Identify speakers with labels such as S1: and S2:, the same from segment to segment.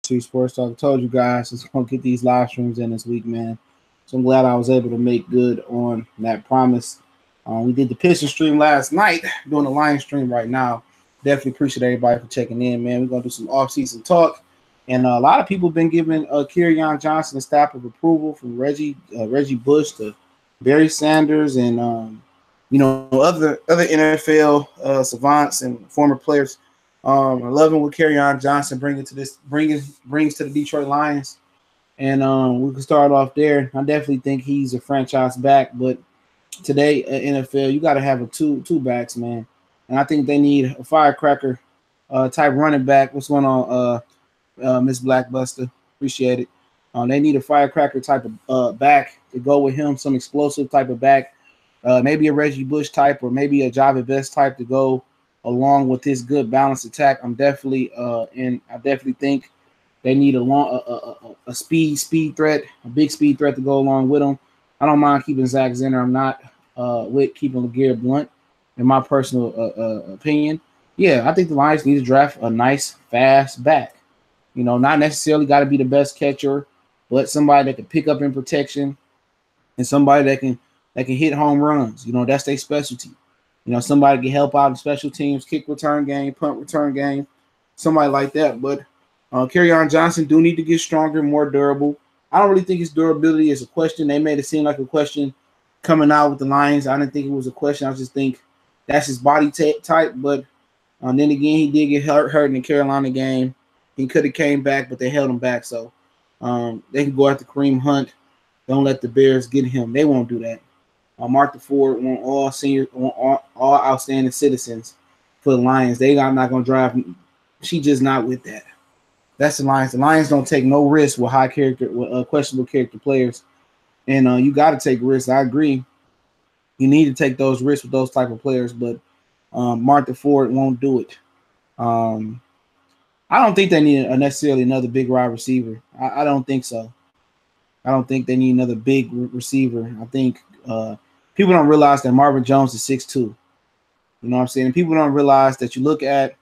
S1: T Sports Talk. I told you guys it's gonna get these live streams in this week, man. So I'm glad I was able to make good on that promise. We did the Piston stream last night, doing the Lion stream right now. Definitely appreciate everybody for checking in, man. We're gonna do some off-season talk, and a lot of people have been giving Kerryon Johnson a stamp of approval, from Reggie Bush to Barry Sanders, and other NFL savants and former players. I loving what Kerryon Johnson brings to the Detroit Lions, and we can start off there. I definitely think he's a franchise back, but today NFL you got to have a two backs, man, and I think they need a firecracker type running back. What's going on, Miss Blackbuster? Appreciate it. They need a firecracker type of back to go with him, some explosive type of back, maybe a Reggie Bush type or maybe a Java Best type to go along with this good balanced attack. I definitely think they need a speed threat, a big speed threat to go along with them. I don't mind keeping Zach Zenner. I'm not with keeping LeGarrette Blount, in my personal opinion. Yeah, I think the Lions need to draft a nice, fast back. Not necessarily got to be the best catcher, but somebody that can pick up in protection and somebody that can hit home runs. That's their specialty. Somebody can help out in special teams, kick return game, punt return game, somebody like that. But Kerryon Johnson do need to get stronger, more durable. I don't really think his durability is a question. They made it seem like a question coming out with the Lions. I didn't think it was a question. I just think that's his body type. But then again, he did get hurt in the Carolina game. He could have came back, but they held him back. So they can go after Kareem Hunt. Don't let the Bears get him. They won't do that. Martha Ford want all outstanding citizens for the Lions. They are not going to drive. She just not with that. That's the Lions. The Lions don't take no risk with questionable character players, and you got to take risks. I agree. You need to take those risks with those type of players, but Martha Ford won't do it. I don't think they need necessarily another big wide receiver. I don't think so. I don't think they need another big receiver. I think people don't realize that Marvin Jones is 6'2". You know what I'm saying? And people don't realize that you look at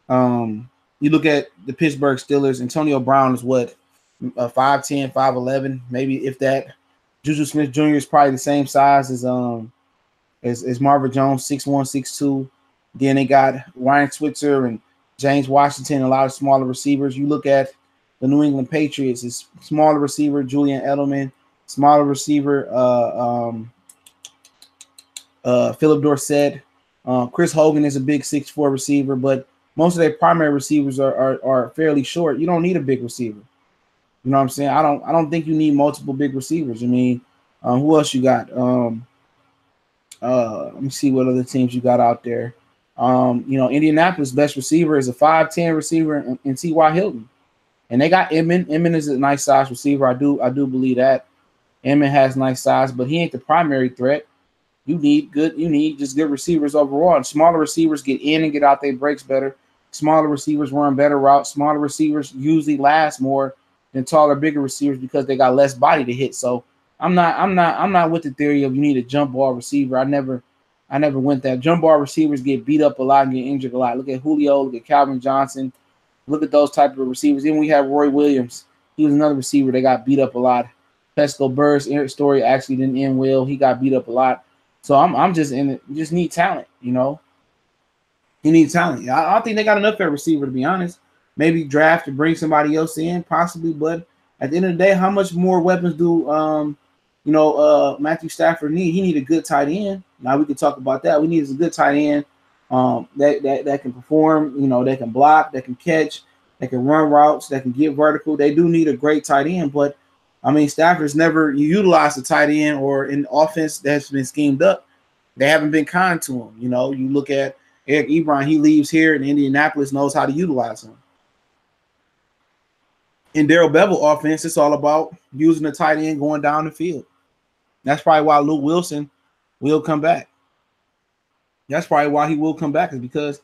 S1: the Pittsburgh Steelers. Antonio Brown is what, 5'10", 5'11", maybe if that. Juju Smith Jr. is probably the same size as Marvin Jones, 6'1", 6'2". Then they got Ryan Switzer and James Washington, a lot of smaller receivers. You look at the New England Patriots, is smaller receiver Julian Edelman, smaller receiver Philip Dorsett. Chris Hogan is a big 6'4" receiver, but most of their primary receivers are fairly short. You don't need a big receiver. You know what I'm saying? I don't think you need multiple big receivers. I mean, who else you got? Let me see what other teams you got out there. Indianapolis' best receiver is a 5'10" receiver in T.Y. Hilton. And they got Emman. Emman is a nice size receiver. I do believe that. Emman has nice size, but he ain't the primary threat. You need just good receivers overall. And smaller receivers get in and get out their breaks better. Smaller receivers run better routes. Smaller receivers usually last more than taller, bigger receivers because they got less body to hit. So I'm not with the theory of you need a jump ball receiver. I never went that. Jump ball receivers get beat up a lot and get injured a lot. Look at Julio, look at Calvin Johnson. Look at those type of receivers. Then we have Roy Williams. He was another receiver that got beat up a lot. Pesco Burr's story actually didn't end well. He got beat up a lot. So I'm just in it. You just need talent, You need talent. I don't think they got enough at receiver, to be honest. Maybe draft to bring somebody else in, possibly. But at the end of the day, how much more weapons do Matthew Stafford need? He need a good tight end. Now we can talk about that. We need a good tight end. That can perform, they can block, that can catch, that can run routes, that can get vertical. They do need a great tight end, but I mean, Stafford's never utilized a tight end or an offense that's been schemed up. They haven't been kind to him. You look at Eric Ebron, he leaves here and Indianapolis knows how to utilize him. In Darrell Bevel offense, it's all about using the tight end going down the field. That's probably why Luke Wilson will come back. That's probably why he will come back, is because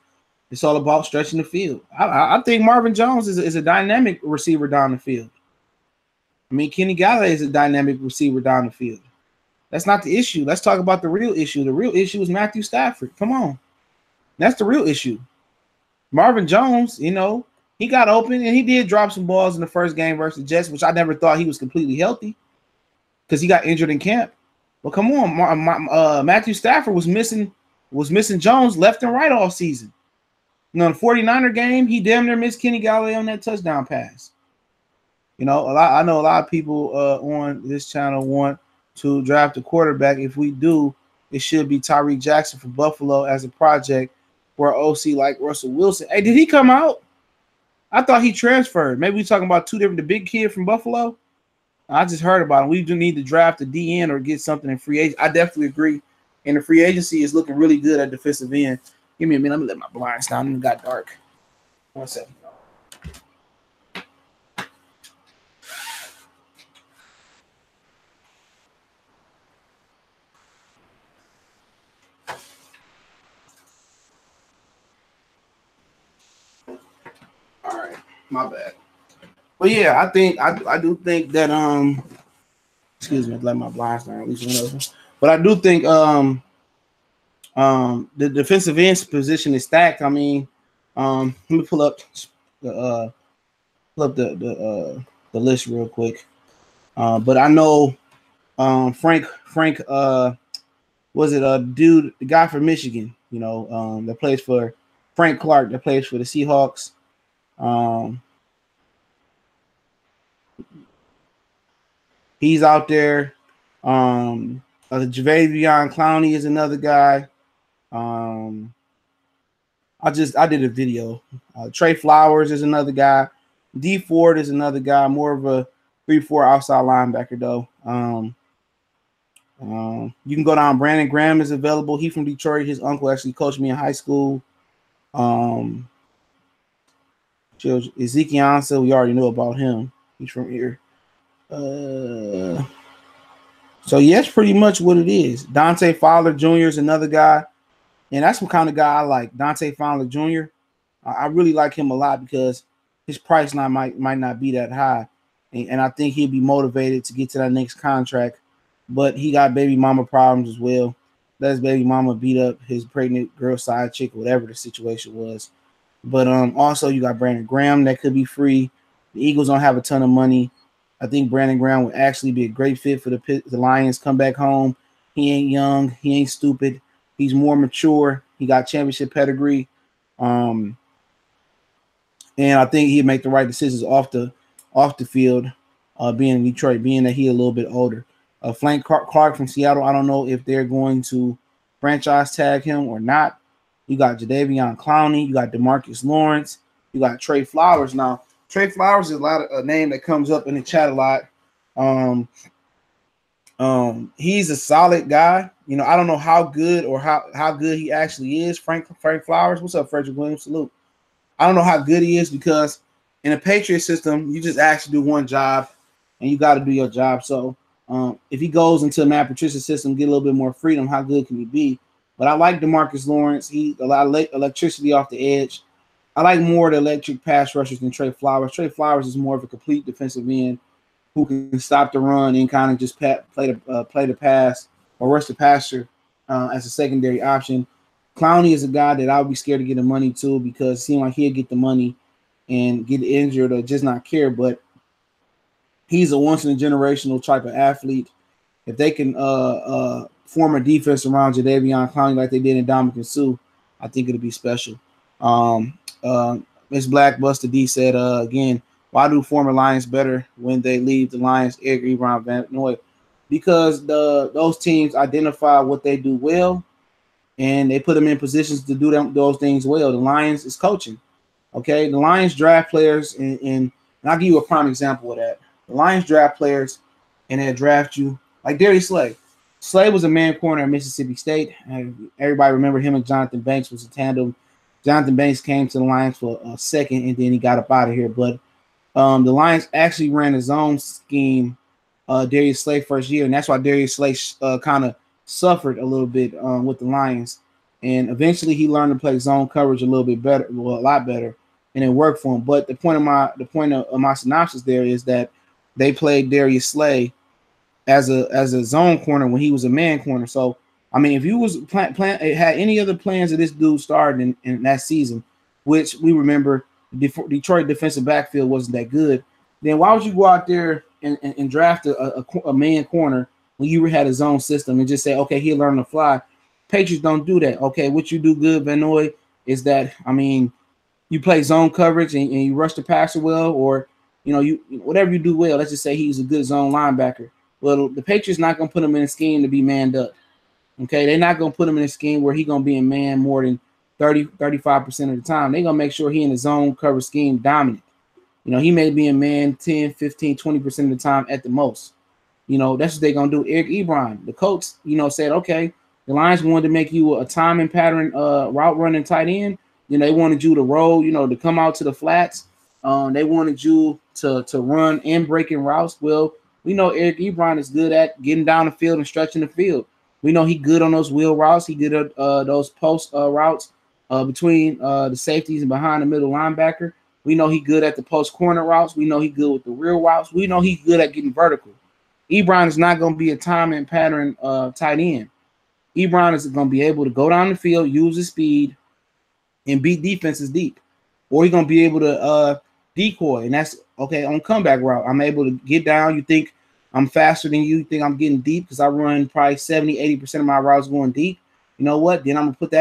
S1: it's all about stretching the field. I think Marvin Jones is a dynamic receiver down the field. I mean, Kenny Galladay is a dynamic receiver down the field. That's not the issue. Let's talk about the real issue. The real issue is Matthew Stafford. Come on. That's the real issue. Marvin Jones, he got open and he did drop some balls in the first game versus the Jets, which I never thought he was completely healthy because he got injured in camp. But come on, Matthew Stafford was missing Jones left and right all season. You know, the 49er game, he damn near missed Kenny Galladay on that touchdown pass. You know, I know a lot of people on this channel want to draft a quarterback. If we do, it should be Tyreek Jackson from Buffalo as a project for OC like Russell Wilson. Hey, did he come out? I thought he transferred. Maybe we're talking about two different. The big kid from Buffalo. I just heard about him. We do need to draft a DN or get something in free agent. I definitely agree. And the free agency is looking really good at defensive end. Give me a minute. Let me let my blinds down. It got dark. 1 second. All right, my bad. But yeah, I do think that excuse me, let my blinds down at least one of them. But I do think the defensive end position is stacked. I mean, let me pull up the list real quick. But I know Frank was it a dude, the guy from Michigan, you know, that plays for Frank Clark, that plays for the Seahawks. He's out there. Jadeveon Clowney is another guy. I did a video. Trey Flowers is another guy. D Ford is another guy, more of a 3-4 outside linebacker though. You can go down. Brandon Graham is available. He from Detroit. His uncle actually coached me in high school. Ezekiel Ansah, we already know about him. He's from here. So yeah, that's pretty much what it is. Dante Fowler Jr. is another guy, and that's what kind of guy I like. Dante Fowler Jr. I really like him a lot because his price now might not be that high, and I think he'd be motivated to get to that next contract. But he got baby mama problems as well. Let his baby mama beat up his pregnant girl side chick, whatever the situation was. But also you got Brandon Graham that could be free. The Eagles don't have a ton of money. I think Brandon Graham would actually be a great fit for the Lions. Come back home. He ain't young. He ain't stupid. He's more mature. He got championship pedigree. And I think he'd make the right decisions off the field, being in Detroit, being that he a little bit older. Frank Clark from Seattle, I don't know if they're going to franchise tag him or not. You got Jadeveon Clowney. You got DeMarcus Lawrence. You got Trey Flowers. Now, Trey Flowers is a name that comes up in the chat a lot. He's a solid guy. You know, I don't know how good or how good he actually is. Frank Flowers. What's up, Frederick Williams? Salute. I don't know how good he is because in a Patriot system, you just actually do one job and you got to do your job. So if he goes into a Matt Patricia system, get a little bit more freedom, how good can he be? But I like DeMarcus Lawrence. He a lot of electricity off the edge. I like more of the electric pass rushers than Trey Flowers. Trey Flowers is more of a complete defensive end who can stop the run and kind of just play the pass or rush the passer as a secondary option. Clowney is a guy that I would be scared to get the money to because it seems like he'll get the money and get injured or just not care. But he's a once-in-a-generational type of athlete. If they can form a defense around Jadeveon Clowney like they did in Dominican Sue, I think it'll be special. Miss Blackbuster D said, again, why do former Lions better when they leave the Lions? Eric Ebron Van Noy? Because those teams identify what they do well, and they put them in positions to do those things well. The Lions is coaching. Okay, the Lions draft players, and I'll give you a prime example of that. The Lions draft players, and they draft you like Darius Slay. Slay was a man corner at Mississippi State. And everybody remember him and Jonathan Banks was a tandem. Jonathan Banks came to the Lions for a second, and then he got up out of here. But the Lions actually ran a zone scheme Darius Slay first year, and that's why Darius Slay kind of suffered a little bit with the Lions. And eventually he learned to play zone coverage a little bit better, well, a lot better, and it worked for him. But the point of my synopsis there is that they played Darius Slay as a zone corner when he was a man corner. So I mean, if you was had any other plans of this dude starting in that season, which we remember Detroit defensive backfield wasn't that good, then why would you go out there and draft a man corner when you had a zone system and just say, okay, he'll learn to fly? Patriots don't do that. Okay, what you do good, Van Noy, is that, I mean, you play zone coverage and you rush the passer well, or you whatever you do well. Let's just say he's a good zone linebacker. Well, the Patriots not gonna put him in a scheme to be manned up. Okay, they're not gonna put him in a scheme where he's gonna be in man more than 35% of the time. They're gonna make sure he in the zone cover scheme dominant. He may be in man 10, 15, 20% of the time at the most. That's what they're gonna do. Eric Ebron, the coach, said, okay, the Lions wanted to make you a timing pattern route running tight end. They wanted you to roll, to come out to the flats. They wanted you to run and breaking routes. Well, we know Eric Ebron is good at getting down the field and stretching the field. We know he's good on those wheel routes. He good at those post routes between the safeties and behind the middle linebacker. We know he's good at the post corner routes. We know he's good with the rear routes. We know he's good at getting vertical. Ebron is not going to be a time and pattern tight end. Ebron is going to be able to go down the field, use his speed, and beat defenses deep. Or he's going to be able to decoy, and that's okay on comeback route. I'm able to get down. You think I'm faster than you. You think I'm getting deep because I run probably 70, 80% of my routes going deep. You know what? Then I'm gonna put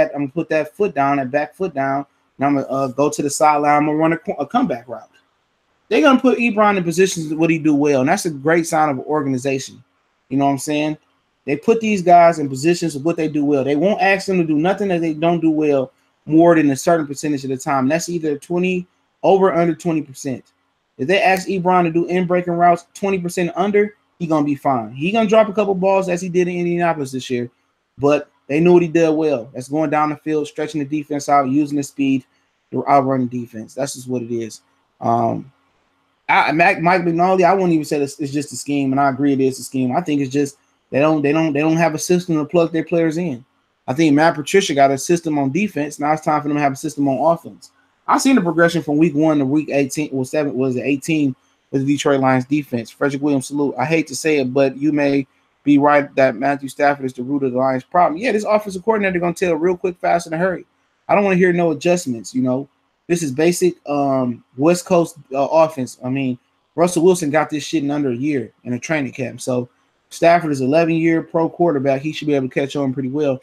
S1: that foot down, that back foot down, and I'm gonna go to the sideline. I'm gonna run a comeback route. They're gonna put Ebron in positions what he do well, and that's a great sign of organization. You know what I'm saying? They put these guys in positions of what they do well. They won't ask them to do nothing that they don't do well more than a certain percentage of the time. And that's either 20 over under 20%. If they ask Ebron to do in-breaking routes 20% under, he's going to be fine. He's going to drop a couple balls as he did in Indianapolis this year, but they knew what he did well. That's going down the field, stretching the defense out, using the speed to outrun the defense. That's just what it is. Mike McNally, I wouldn't even say it's just a scheme, and I agree it is a scheme. I think it's just they don't have a system to plug their players in. I think Matt Patricia got a system on defense. Now it's time for them to have a system on offense. I've seen the progression from week 1 to week 18 or 18 with the Detroit Lions defense. Frederick Williams, salute. I hate to say it, but you may be right that Matthew Stafford is the root of the Lions' problem. Yeah, this offensive coordinator going to tell real quick, fast, in a hurry. I don't want to hear no adjustments. This is basic West Coast offense. I mean, Russell Wilson got this shit in under a year in a training camp. So Stafford is an 11-year pro quarterback. He should be able to catch on pretty well.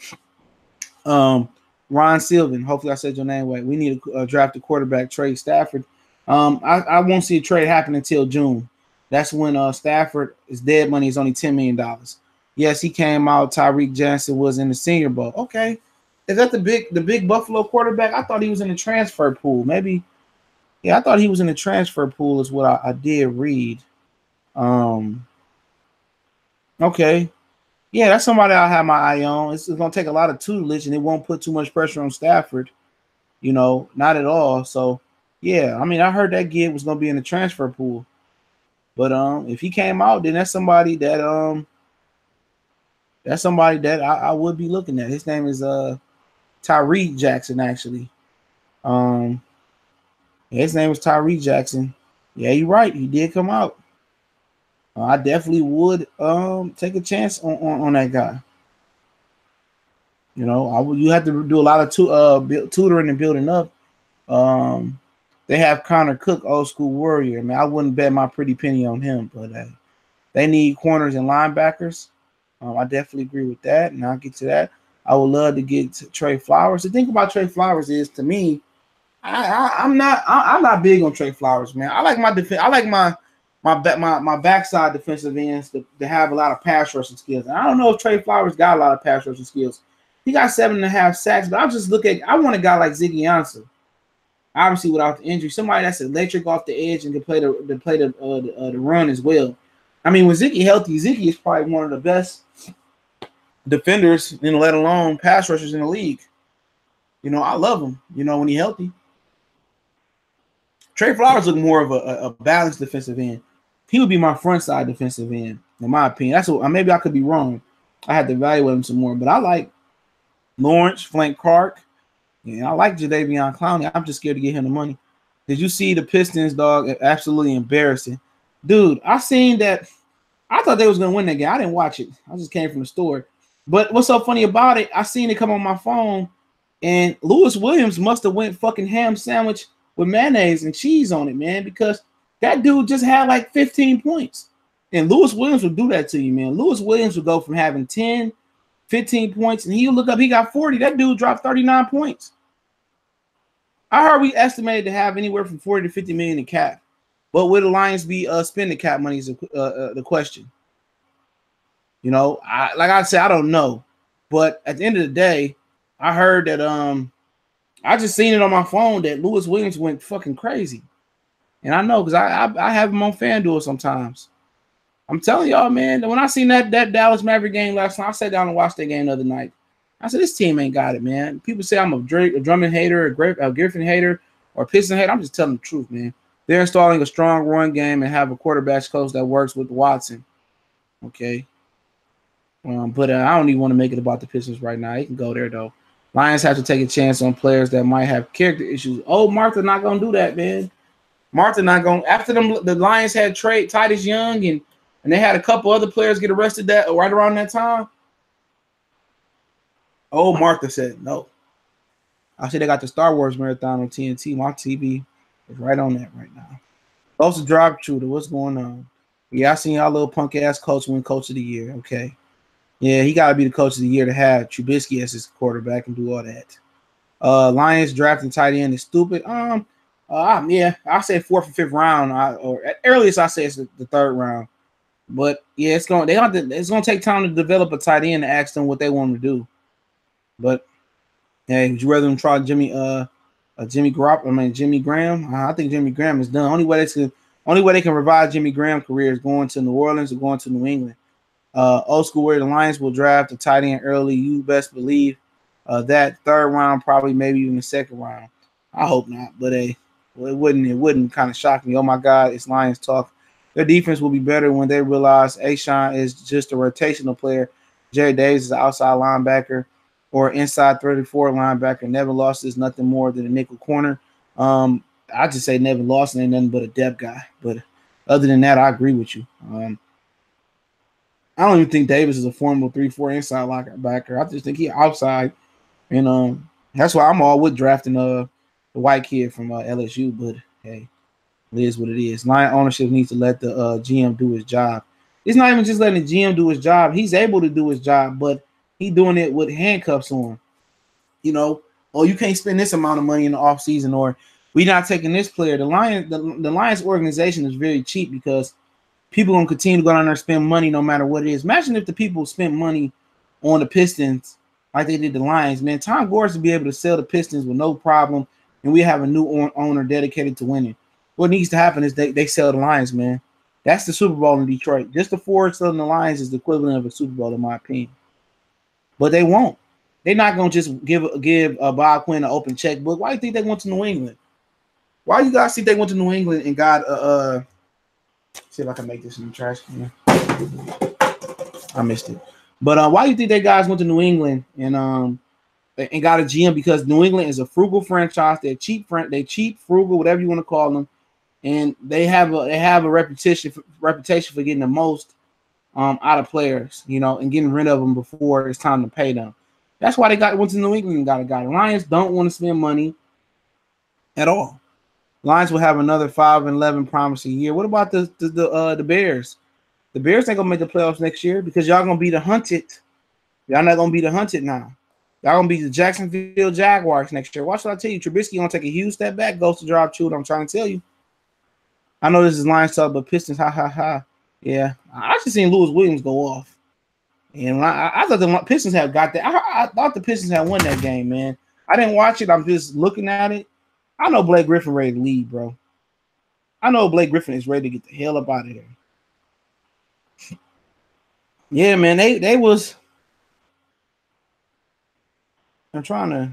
S1: Ron Sylvan, hopefully I said your name right. We need to draft a quarterback, trade Stafford. I won't see a trade happen until June. That's when Stafford is dead money is only $10 million. Yes, he came out. Tyreek Johnson was in the Senior Bowl. Okay, is that the big Buffalo quarterback? I thought he was in the transfer pool. Maybe, yeah, I thought he was in the transfer pool. Is what I did read. Okay. Yeah, that's somebody I'll have my eye on. It's going to take a lot of tutelage, and it won't put too much pressure on Stafford. Not at all. So, yeah, I mean, I heard that kid was going to be in the transfer pool. But if he came out, then that's somebody that I would be looking at. His name is Tyree Jackson, actually. His name is Tyree Jackson. Yeah, you're right. He did come out. I definitely would take a chance on that guy. You have to do a lot of tutoring and building up. They have Connor Cook, old school warrior. I mean, I wouldn't bet my pretty penny on him, but they need corners and linebackers. I definitely agree with that, and I'll get to that. I would love to get to Trey Flowers. The thing about Trey Flowers is, to me, I'm not big on Trey Flowers, man. I like my defense. I like my backside defensive ends to have a lot of pass rushing skills. And I don't know if Trey Flowers got a lot of pass rushing skills. He got 7.5 sacks, but I want a guy like Ziggy Ansah. Obviously, without the injury, somebody that's electric off the edge and can play the run as well. I mean, with Ziggy healthy, Ziggy is probably one of the best defenders, let alone pass rushers in the league. I love him. When he's healthy. Trey Flowers look more of a balanced defensive end. He would be my front side defensive end, in my opinion. That's what, maybe I could be wrong. I had to evaluate him some more, but I like Lawrence, Frank Clark. Yeah, I like Jadeveon Clowney. I'm just scared to get him the money. Did you see the Pistons, dog? Absolutely embarrassing. Dude, I seen that. I thought they was going to win that game. I didn't watch it. I just came from the store. But what's so funny about it, I seen it come on my phone, and Lewis Williams must have went fucking ham sandwich with mayonnaise and cheese on it, man, because that dude just had like 15 points. And Lewis Williams will do that to you, man. Lewis Williams will go from having 10, 15 points, and he'll look up, he got 40. That dude dropped 39 points. I heard we estimated to have anywhere from 40 to 50 million in cap. But will the Lions be spending cap money is the question. You know, like I said, I don't know. But at the end of the day, I heard that I just seen it on my phone that Lewis Williams went fucking crazy. And I know because I have him on FanDuel sometimes. I'm telling y'all, man, when I seen that Dallas Maverick game last night, I sat down and watched that game the other night. I said, this team ain't got it, man. People say I'm a Drummond hater, a Griffin hater, or a Piston hater. I'm just telling the truth, man. They're installing a strong run game and have a quarterback coach that works with Watson. Okay. But I don't even want to make it about the Pistons right now. He can go there, though. Lions have to take a chance on players that might have character issues. Oh, Martha not going to do that, man. Martha not going – after the Lions had trade Titus Young and they had a couple other players get arrested that right around that time. Oh, Martha said no. I see they got the Star Wars marathon on TNT. My TV is right on that right now. Close to Drop Shooter. What's going on? Yeah, I seen y'all little punk ass coach win Coach of the Year. Okay. Yeah, he got to be the Coach of the Year to have Trubisky as his quarterback and do all that. Lions drafting tight end is stupid. Yeah, I say 4th or 5th round, or at earliest I say it's the 3rd round. But yeah, it's gonna take time to develop a tight end to ask them what they want to do. But hey, would you rather them try Jimmy Graham? I think Jimmy Graham is done. Only way they can revive Jimmy Graham's career is going to New Orleans or going to New England. Old school where the Lions will draft a tight end early. You best believe that 3rd round, probably maybe even the 2nd round. I hope not, but it wouldn't kind of shock me. Oh my God, it's Lions talk. Their defense will be better when they realize Ashawn is just a rotational player. Jerry Davis is an outside linebacker or inside 34 linebacker. Nevin Lawson is nothing more than a nickel corner. I just say Nevin Lawson ain't nothing but a depth guy. But other than that, I agree with you. I don't even think Davis is a formal 3-4 inside linebacker. I just think he's outside. And that's why I'm all with drafting the white kid from LSU. But, hey, it is what it is. Lion ownership needs to let the GM do his job. It's not even just letting the GM do his job. He's able to do his job, but he's doing it with handcuffs on. You know, oh, you can't spend this amount of money in the offseason, or we're not taking this player. The Lions organization is very cheap because people are going to continue to go down there and spend money no matter what it is. Imagine if the people spent money on the Pistons like they did the Lions. Man, Tom Gores would be able to sell the Pistons with no problem, and we have a new owner dedicated to winning. What needs to happen is they sell the Lions, man. That's the Super Bowl in Detroit. Just the Fords selling the Lions is the equivalent of a Super Bowl, in my opinion. But they won't. They're not going to just give Bob Quinn an open checkbook. Why do you think they went to New England? Why you guys think they went to New England and got see if I can make this in the trash can. I missed it. But why do you think they guys went to New England and got a GM? Because New England is a frugal franchise. They're cheap, frugal, whatever you want to call them, and they have a reputation for getting the most out of players, you know, and getting rid of them before it's time to pay them. That's why they went to New England and got a guy. The Lions don't want to spend money at all. Lions will have another 5-11 promising year. What about the Bears? The Bears ain't gonna make the playoffs next year because y'all gonna be the hunted. Y'all not gonna be the hunted now. Y'all gonna be the Jacksonville Jaguars next year. Watch what I tell you. Trubisky gonna take a huge step back. Goes to Drop Shooter. I'm trying to tell you. I know this is Lions talk, but Pistons, ha. Yeah, I just seen Lewis Williams go off, and I thought the Pistons had got that. I thought the Pistons had won that game, man. I didn't watch it. I'm just looking at it. I know Blake Griffin ready to leave, bro. I know Blake Griffin is ready to get the hell up out of there. Yeah, man, they was. I'm trying to.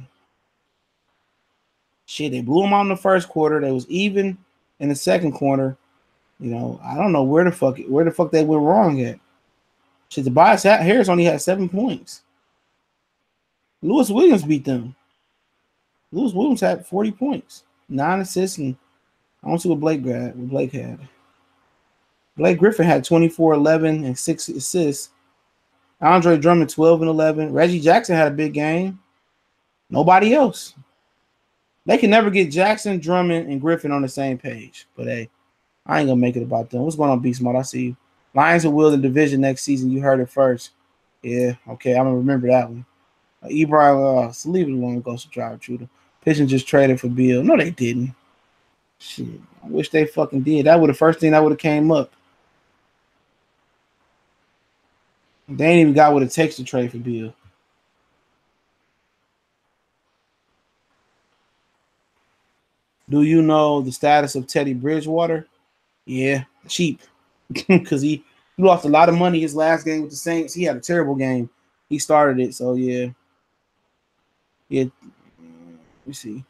S1: Shit, they blew them out in the first quarter. They was even in the second quarter. You know, I don't know where the fuck they went wrong at. Shit, Tobias Harris only had 7 points. Lewis Williams beat them. Lewis Williams had 40 points, 9 assists, and I don't see what Blake had. Blake Griffin had 24, 11, and 6 assists. Andre Drummond, 12 and 11. Reggie Jackson had a big game. Nobody else. They can never get Jackson, Drummond, and Griffin on the same page. But hey, I ain't gonna make it about them. What's going on, Beast Mode? I see you. Lions will in division next season. You heard it first. Yeah, okay, I'm gonna remember that one. Ebron, so leave it alone. Goes to drive Truder. Pitching just traded for Bill. No, they didn't. Shit, I wish they fucking did. That would the first thing that would have came up. They ain't even got what it takes to trade for Bill. Do you know the status of Teddy Bridgewater? Yeah, cheap. Because he lost a lot of money his last game with the Saints. He had a terrible game. He started it, so yeah. Yeah, let me see.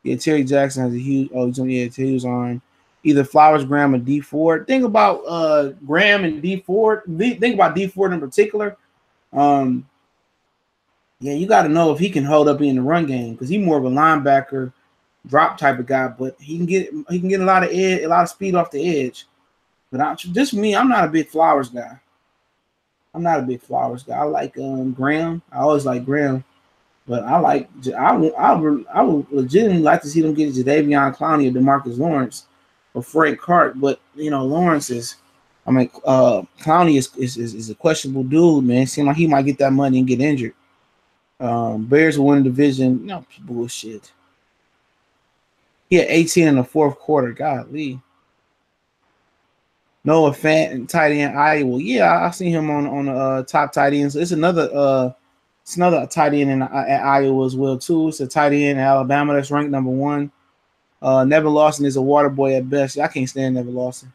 S1: Yeah, Terry Jackson has a huge. Oh, yeah, he was on either Flowers, Graham, or D Ford. Think about Graham and D Ford. Think about D Ford in particular. Yeah, you got to know if he can hold up in the run game because he's more of a linebacker, drop type of guy. But he can get a lot of speed off the edge. But just me, I'm not a big Flowers guy. I like Graham. I always like Graham. But I would legitimately like to see them get Jadeveon Clowney or DeMarcus Lawrence or Frank Clark. But Lawrence Clowney is a questionable dude, man. It seems like he might get that money and get injured. Bears will win the division. No bullshit. He had 18 in the fourth quarter. Golly. Noah Fant, tight end Iowa. Yeah, I seen him on the top tight ends. So it's another tight end at Iowa as well too. It's a tight end in Alabama that's ranked number 1. Nevin Lawson is a water boy at best. I can't stand Nevin Lawson.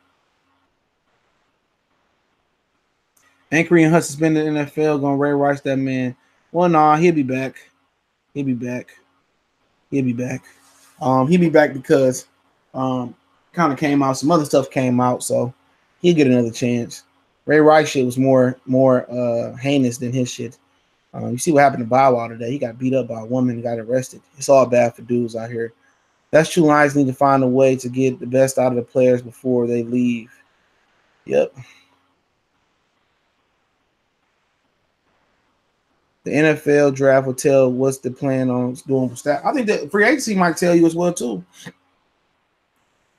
S1: Anchoring Hunt suspended in the NFL. Gonna Ray Rice that man. Well, nah, he'll be back. He'll be back because kind of came out. Some other stuff came out, so he'll get another chance. Ray Rice shit was more heinous than his shit. You see what happened to Bow Wow today. He got beat up by a woman and got arrested. It's all bad for dudes out here. That's true. Lions need to find a way to get the best out of the players before they leave. Yep. The NFL draft will tell what's the plan on doing with staff. I think that free agency might tell you as well, too.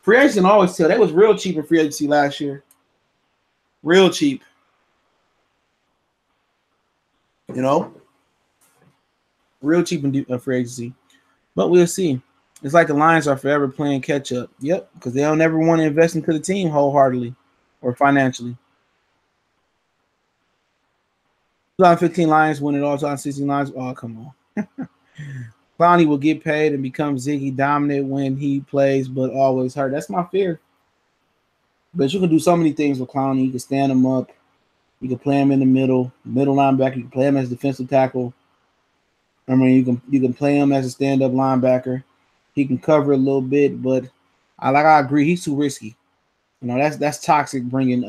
S1: Free agency can always tell. That was real cheap in free agency last year. Real cheap. Real cheap in free agency. But we'll see. It's like the Lions are forever playing catch up. Yep, because they don't ever want to invest into the team wholeheartedly or financially. 2015 Lions win it all. 2016 Lions. Oh, come on. Clowney will get paid and become Ziggy dominant when he plays, but always hurt. That's my fear. But you can do so many things with Clowney. You can stand him up. You can play him in the middle linebacker. You can play him as defensive tackle. I mean, you can play him as a stand-up linebacker. He can cover a little bit, but I agree, he's too risky. That's toxic bringing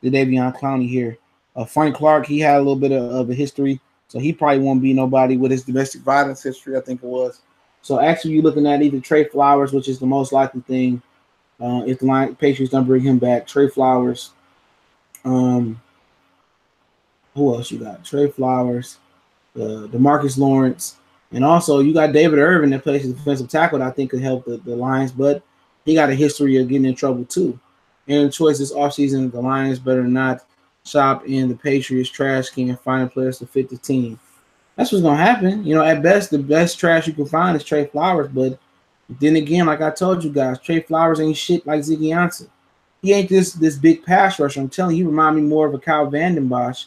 S1: Jadeveon Clowney here. Frank Clark, he had a little bit of a history, so he probably won't be nobody with his domestic violence history, I think it was. So actually, you're looking at either Trey Flowers, which is the most likely thing, if the Patriots don't bring him back. Trey Flowers. Who else you got? Trey Flowers, DeMarcus Lawrence, and also you got David Irvin that plays defensive tackle that I think could help the Lions, but he got a history of getting in trouble too. And choice this offseason, the Lions better not shop in the Patriots trash can and find players to fit the team. That's what's gonna happen. At best, the best trash you can find is Trey Flowers, but then again, like I told you guys, Trey Flowers ain't shit like Ziggy Ansah. He ain't this big pass rusher. I'm telling you, he remind me more of a Kyle Vanden Bosch.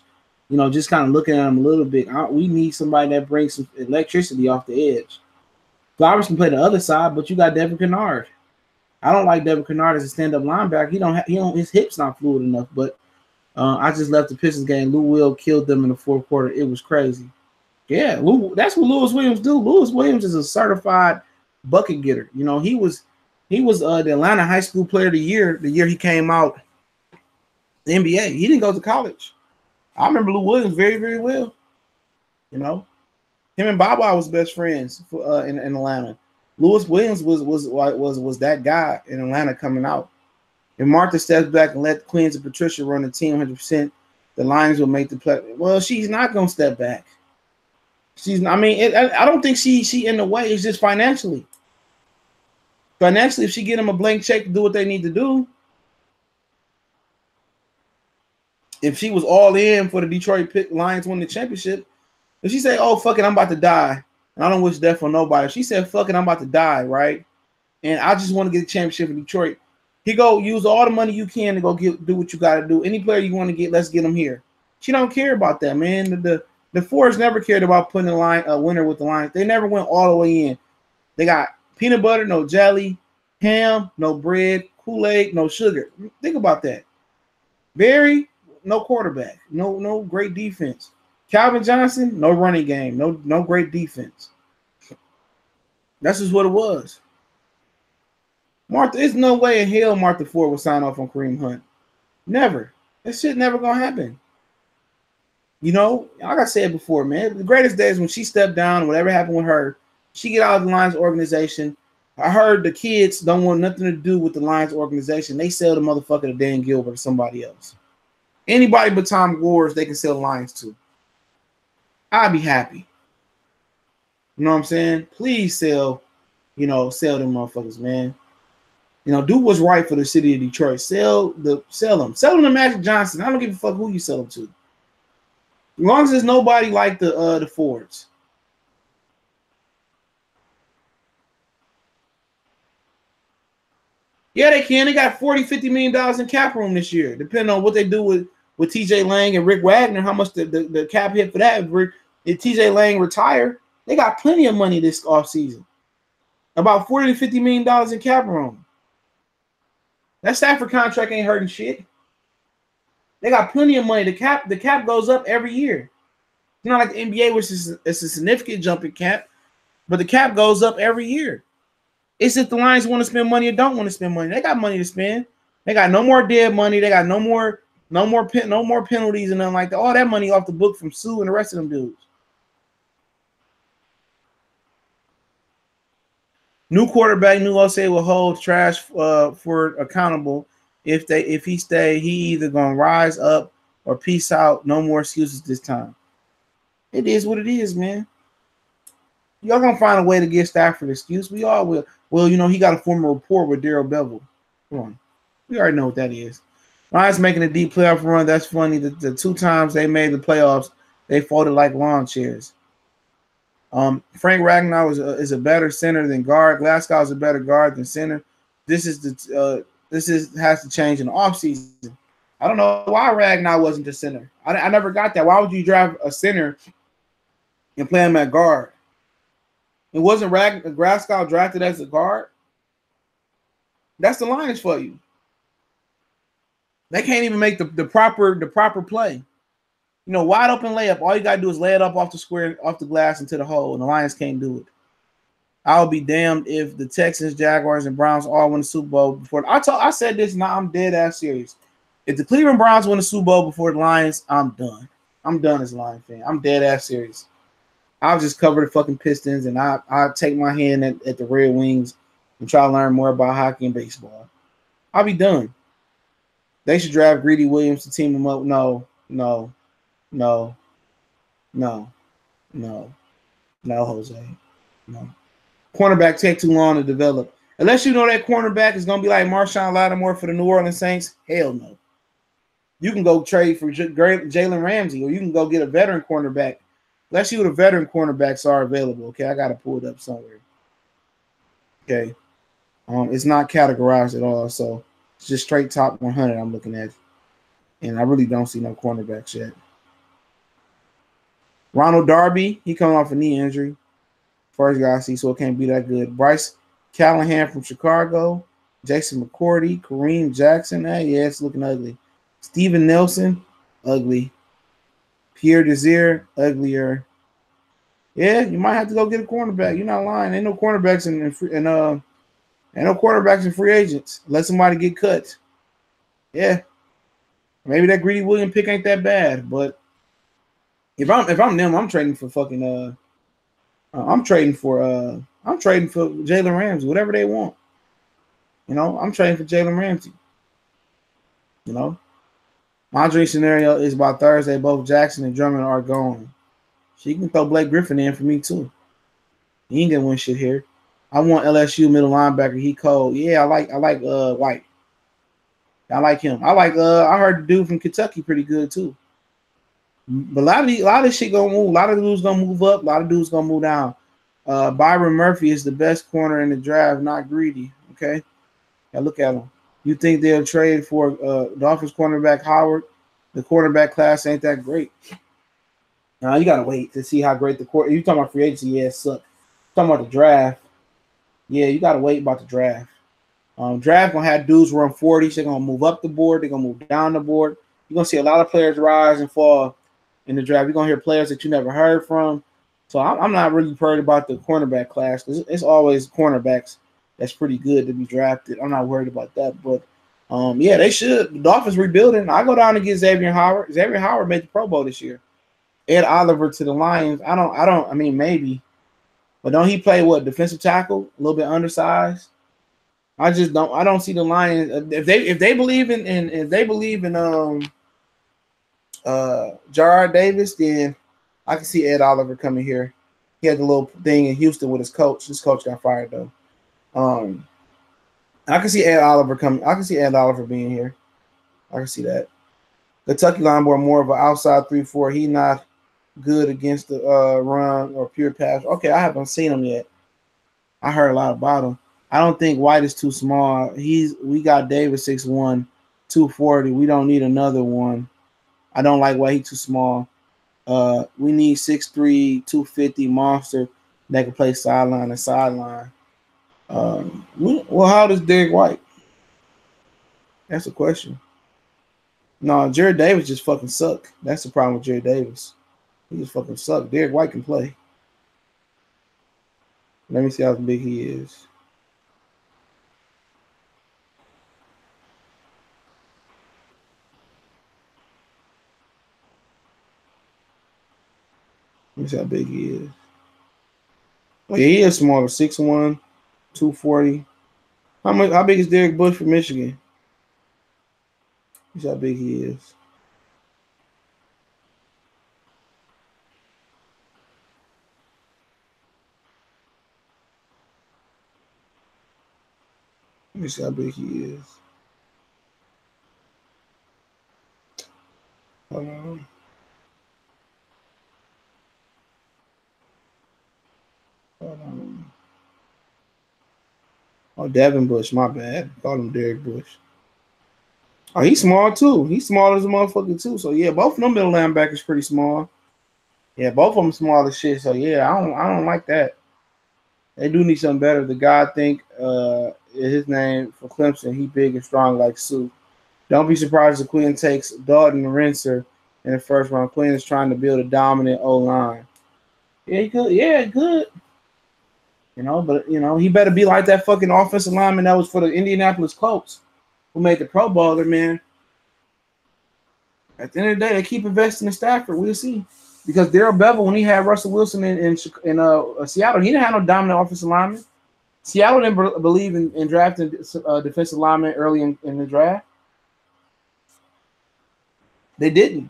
S1: Just kind of looking at him a little bit. We need somebody that brings some electricity off the edge. Flowers can play the other side, but you got Devin Kennard. I don't like Devin Kennard as a stand-up linebacker. His hips not fluid enough. But I just left the Pistons game. Lou Will killed them in the fourth quarter. It was crazy. Yeah, that's what Lewis Williams do. Lewis Williams is a certified bucket getter. He was the Atlanta High School Player of the Year the year he came out the NBA. He didn't go to college. I remember Lou Williams very, very well. Him and Bob was best friends in Atlanta. Lewis Williams was that guy in Atlanta coming out. If Martha steps back and let Queens and Patricia run the team 100%, the Lions will make the play. Well, she's not gonna step back. I don't think she in the way. It's just financially. Financially, if she get them a blank check to do what they need to do, if she was all in for the Detroit Lions win the championship, if she say, "Oh fuck it, I'm about to die," and I don't wish death on nobody, if she said, "Fuck it, I'm about to die," right? And I just want to get a championship in Detroit. He go use all the money you can to go do what you got to do. Any player you want to get, let's get them here. She don't care about that, man. The Fords never cared about putting a winner with the Lions. They never went all the way in. They got peanut butter, no jelly, ham, no bread, Kool-Aid, no sugar. Think about that. Barry, no quarterback, no great defense. Calvin Johnson, no running game, no great defense. That's just what it was. Martha, there's no way in hell Martha Ford will sign off on Kareem Hunt. Never. That shit never gonna happen. You know, like I said before, man, the greatest days when she stepped down, whatever happened with her, she get out of the Lions organization. I heard the kids don't want nothing to do with the Lions organization. They sell the motherfucker to Dan Gilbert or somebody else. Anybody but Tom Gores, they can sell the Lions to. I'd be happy. You know what I'm saying? Please sell them motherfuckers, man. You know, do what's right for the city of Detroit. Sell them. Sell them to Magic Johnson. I don't give a fuck who you sell them to. As long as there's nobody like the Fords. Yeah, they can. They got $40-50 million in cap room this year, depending on what they do with TJ Lang and Rick Wagner, how much the cap hit for that. If TJ Lang retire, they got plenty of money this offseason. About $40-50 million in cap room. That Stafford contract ain't hurting shit. They got plenty of money. The cap goes up every year. It's not like the NBA, which is a significant jump in cap, but the cap goes up every year. It's if the Lions want to spend money or don't want to spend money. They got money to spend. They got no more dead money. They got no more penalties and nothing like that. All that money off the book from Sue and the rest of them dudes. New quarterback, new OC will hold Trash for accountable. If he stay, he either gonna rise up or peace out. No more excuses this time. It is what it is, man. Y'all gonna find a way to get Stafford an excuse. We all will. Well, you know, he got a former rapport with Darrell Bevel. Come on. We already know what that is. Lions making a deep playoff run. That's funny. The 2 times they made the playoffs, they folded like lawn chairs. Frank Ragnow is a better center than guard. Glasgow is a better guard than center. This has to change in the offseason. I don't know why Ragnow wasn't the center. I never got that. Why would you draft a center and play him at guard? It wasn't Glasgow drafted as a guard. That's the Lions for you. They can't even make the proper play. You know, wide open layup. All you gotta do is lay it up off the glass into the hole, and the Lions can't do it. I'll be damned if the Texans, Jaguars, and Browns all win the Super Bowl before. I said this, now I'm dead ass serious. If the Cleveland Browns win the Super Bowl before the Lions, I'm done. I'm done as a Lions fan. I'm dead ass serious. I'll just cover the fucking Pistons, and I'll take my hand at the Red Wings and try to learn more about hockey and baseball. I'll be done. They should draft Greedy Williams to team him up. No, Jose. No. Cornerback take too long to develop. Unless you know that cornerback is going to be like Marshawn Lattimore for the New Orleans Saints, hell no. You can go trade for Jalen Ramsey, or you can go get a veteran cornerback. Let's see what the veteran cornerbacks are available. Okay, I got to pull it up somewhere. Okay. It's not categorized at all, so it's just straight top 100 I'm looking at. And I really don't see no cornerbacks yet. Ronald Darby, he coming off a knee injury. First guy I see, so it can't be that good. Bryce Callahan from Chicago. Jason McCourty. Kareem Jackson. Yeah, it's looking ugly. Steven Nelson, ugly. Pierre Desir, uglier. Yeah, you might have to go get a cornerback. You're not lying. Ain't no cornerbacks in free agents unless somebody get cut. Yeah. Maybe that Greedy Williams pick ain't that bad, but if I'm them, I'm trading for fucking I'm trading for Jalen Ramsey, whatever they want. You know, I'm trading for Jalen Ramsey. You know, my dream scenario is by Thursday, both Jackson and Drummond are gone. She can throw Blake Griffin in for me too. He ain't gonna win shit here. I want LSU middle linebacker. He cold. Yeah, I like White. I like him. I heard the dude from Kentucky pretty good too. But a lot of this shit gonna move. A lot of dudes gonna move up. A lot of dudes gonna move down. Byron Murphy is the best corner in the draft, not greedy. Okay, now look at him. You think they'll trade for Dolphins cornerback Howard? The quarterback class ain't that great. Now you gotta wait to see how great the court. You talking about free agency? Yeah, it suck. Talking about the draft. Yeah, you gotta wait about the draft. Draft gonna have dudes run 40s. They're gonna move up the board. They're gonna move down the board. You're gonna see a lot of players rise and fall in the draft. You're gonna hear players that you never heard from. So I'm not really worried about the cornerback class because it's always cornerbacks that's pretty good to be drafted. I'm not worried about that. But yeah, they should. The Dolphins rebuilding. I go down and get Xavier Howard. Xavier Howard made the Pro Bowl this year. Ed Oliver to the Lions. I mean, maybe, but don't he play what defensive tackle? A little bit undersized. I don't see the Lions if they believe in Jarrad Davis, then I can see Ed Oliver coming here. He had the little thing in Houston with his coach. His coach got fired though. I can see Ed Oliver coming. I can see Ed Oliver being here. I can see that. Kentucky linebacker more of an outside 3-4. He not good against the run or pure pass. Okay, I haven't seen him yet. I heard a lot about him. I don't think White is too small. We got Davis 6'1", 240. We don't need another one. I don't like White. He's too small. We need 6'3", 250 monster that can play sideline to sideline. Well, how does Derek White? That's the question. No, Jared Davis just fucking suck. That's the problem with Jared Davis. He just fucking suck. Derek White can play. Let me see how big he is. Let me see how big he is. Oh, yeah, he is smaller. 6'1", 240. How big is Derek Bush from Michigan? Let me see how big he is. Let me see how big he is. Hold on. Hold on. Oh, Devin Bush, my bad. Call him Derek Bush. Oh, he's small too. He's small as a motherfucker too. So yeah, both of them middle linebackers pretty small. Yeah, both of them small as shit. So yeah, I don't like that. They do need something better. The guy I think his name for Clemson, he big and strong like Sue. Don't be surprised if Quinn takes Dalton and Renser in the first round. Quinn is trying to build a dominant O-line. Yeah, he could. Yeah, good. But he better be like that fucking offensive lineman that was for the Indianapolis Colts, who made the Pro Bowler, man. At the end of the day, they keep investing in Stafford. We'll see. Because Darrell Bevel, when he had Russell Wilson in Seattle, he didn't have no dominant offensive lineman. Seattle didn't believe in drafting defensive linemen early in the draft. They didn't.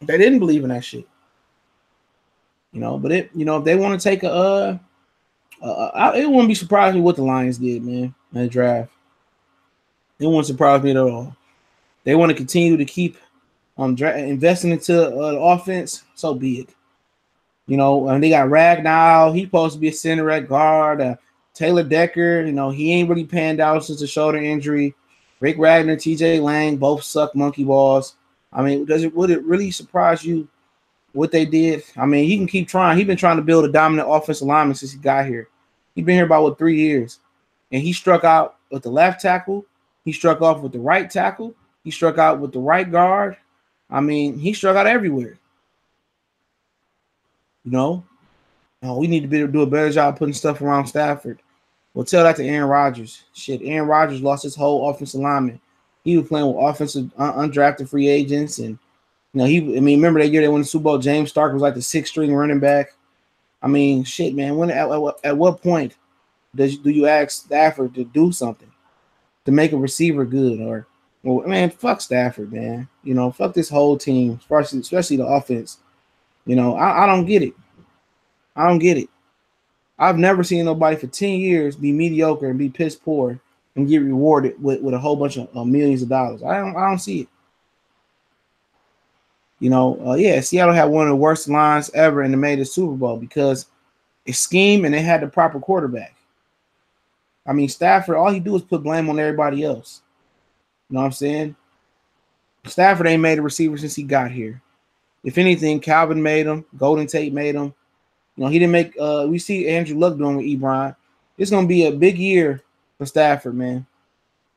S1: They didn't believe in that shit. But if they want to take it wouldn't be surprising what the Lions did, man, in the draft. It wouldn't surprise me at all. They want to continue to keep investing into the offense, so be it. And they got Ragnow. He's supposed to be a center at guard. Taylor Decker, he ain't really panned out since the shoulder injury. Rick Ragnar, TJ Lang, both suck monkey balls. I mean, would it really surprise you what they did? I mean, he can keep trying. He's been trying to build a dominant offensive lineman since he got here. He's been here about 3 years. And he struck out with the left tackle. He struck off with the right tackle. He struck out with the right guard. I mean, he struck out everywhere. We need to do a better job putting stuff around Stafford. Well, tell that to Aaron Rodgers. Shit, Aaron Rodgers lost his whole offensive lineman. He was playing with offensive undrafted free agents, and remember that year they won the Super Bowl? James Stark was like the 6th string running back. I mean, shit, man. At what point do you ask Stafford to do something to make a receiver good? Well, man, fuck Stafford, man. Fuck this whole team, especially the offense. I don't get it. I don't get it. I've never seen nobody for 10 years be mediocre and be piss poor and get rewarded with a whole bunch of millions of dollars. I don't see it. You know, yeah, Seattle had one of the worst lines ever and they made the Super Bowl because it's scheme and they had the proper quarterback. I mean, Stafford, all he do is put blame on everybody else. You know what I'm saying? Stafford ain't made a receiver since he got here. If anything, Calvin made him. Golden Tate made him. You know, he didn't make we see Andrew Luck doing with Ebron. It's gonna be a big year for Stafford, man,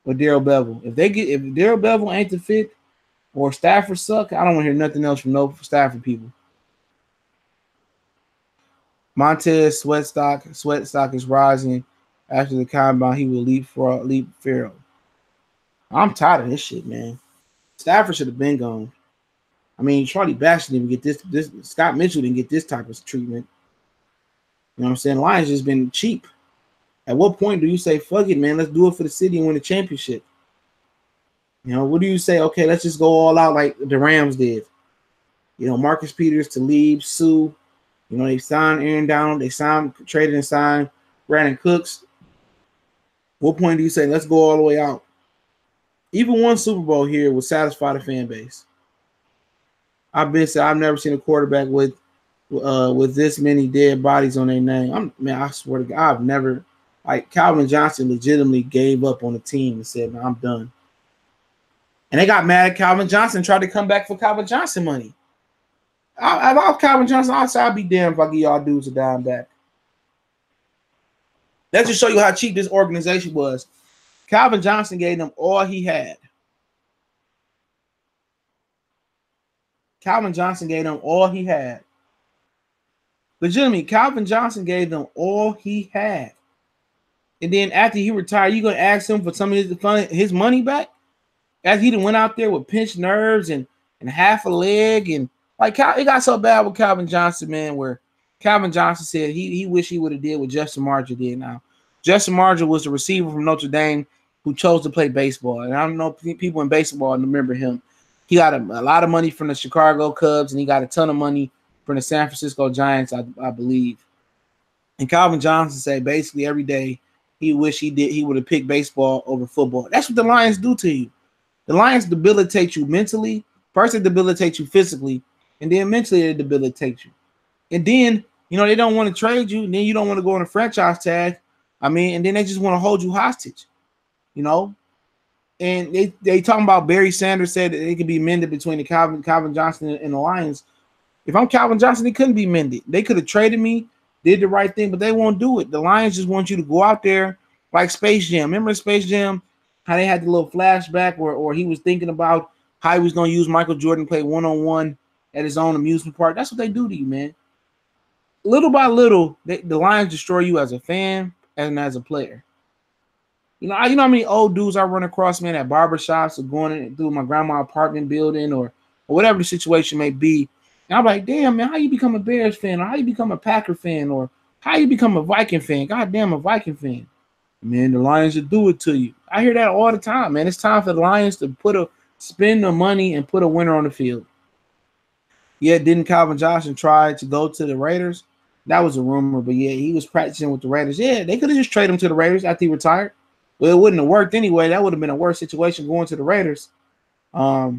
S1: with Darrell Bevell. If Darrell Bevell ain't the fit or Stafford suck, I don't want to hear nothing else from no Stafford people. Montez Sweatstock is rising after the combine. He will leap Pharaoh. I'm tired of this shit, man. Stafford should have been gone. I mean, Charlie Batch didn't get this. Scott Mitchell didn't get this type of treatment. You know what I'm saying? Lions just been cheap. At what point do you say, fuck it, man, let's do it for the city and win the championship? You know, what do you say? Okay, let's just go all out like the Rams did. You know, Marcus Peters, Talib, Sue. You know, they signed Aaron Donald. They traded and signed Brandon Cooks. What point do you say, let's go all the way out? Even one Super Bowl here would satisfy the fan base. I've never seen a quarterback with this many dead bodies on their name. I swear to God, I've never, like, Calvin Johnson legitimately gave up on the team and said, man, I'm done. And they got mad at Calvin Johnson, tried to come back for Calvin Johnson money. If I was Calvin Johnson, I'd be damned if I give y'all dudes a dime back. That just show you how cheap this organization was. Calvin Johnson gave them all he had. Calvin Johnson gave them all he had. Legitimately, Calvin Johnson gave them all he had. And then after he retired, you going to ask him for some of his money back? As he done went out there with pinched nerves and half a leg. And like, it got so bad with Calvin Johnson, man, where Calvin Johnson said he wished he would have did what Justin Marshall did now. Justin Marshall was the receiver from Notre Dame who chose to play baseball. And I don't know people in baseball remember him. He got a lot of money from the Chicago Cubs, and he got a ton of money from the San Francisco Giants, I believe. And Calvin Johnson said basically every day he wished he would have picked baseball over football. That's what the Lions do to you. The Lions debilitate you mentally. First, they debilitate you physically, and then mentally they debilitate you. And then, you know, they don't want to trade you, and then you don't want to go on a franchise tag. I mean, and then they just want to hold you hostage, you know. And they talking about Barry Sanders said that it could be mended between the Calvin Johnson and the Lions. If I'm Calvin Johnson, it couldn't be mended. They could have traded me, did the right thing, but they won't do it. The Lions just want you to go out there like Space Jam. Remember Space Jam? How they had the little flashback where he was thinking about how he was going to use Michael Jordan to play one-on-one at his own amusement park. That's what they do to you, man. Little by little, the Lions destroy you as a fan and as a player. You know how many old dudes I run across, man, at barbershops or going through my grandma's apartment building or whatever the situation may be. And I'm like, damn, man, how you become a Bears fan or how you become a Packer fan or how you become a Viking fan? God damn, a Viking fan. Man, the Lions will do it to you. I hear that all the time, man. It's time for the Lions to spend the money and put a winner on the field. Yeah, didn't Calvin Johnson try to go to the Raiders? That was a rumor, but yeah, he was practicing with the Raiders. Yeah, they could have just traded him to the Raiders after he retired. Well, it wouldn't have worked anyway. That would have been a worse situation going to the Raiders. I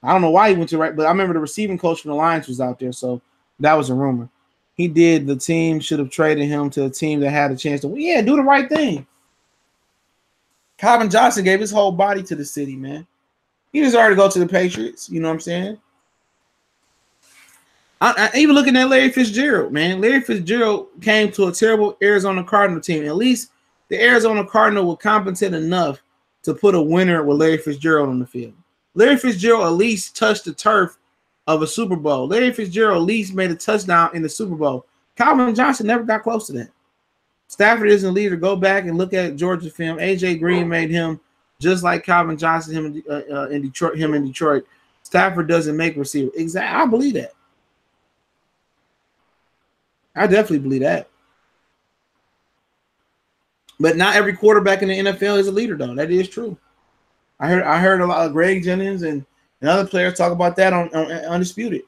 S1: don't know why he went to Raiders, but I remember the receiving coach from the Lions was out there, so that was a rumor. He did. The team should have traded him to a team that had a chance to win. Yeah, do the right thing. Calvin Johnson gave his whole body to the city, man. He deserved to go to the Patriots. You know what I'm saying? I even looking at Larry Fitzgerald, man. Larry Fitzgerald came to a terrible Arizona Cardinal team. At least the Arizona Cardinal were competent enough to put a winner with Larry Fitzgerald on the field. Larry Fitzgerald at least touched the turf of a Super Bowl. Larry Fitzgerald at least made a touchdown in the Super Bowl. Calvin Johnson never got close to that. Stafford isn't a leader. Go back and look at Georgia film. AJ Green made him just like Calvin Johnson, him in Detroit. Stafford doesn't make receiver. Exactly. I believe that. I definitely believe that. But not every quarterback in the NFL is a leader, though. That is true. I heard a lot of Greg Jennings and other players talk about that on Undisputed.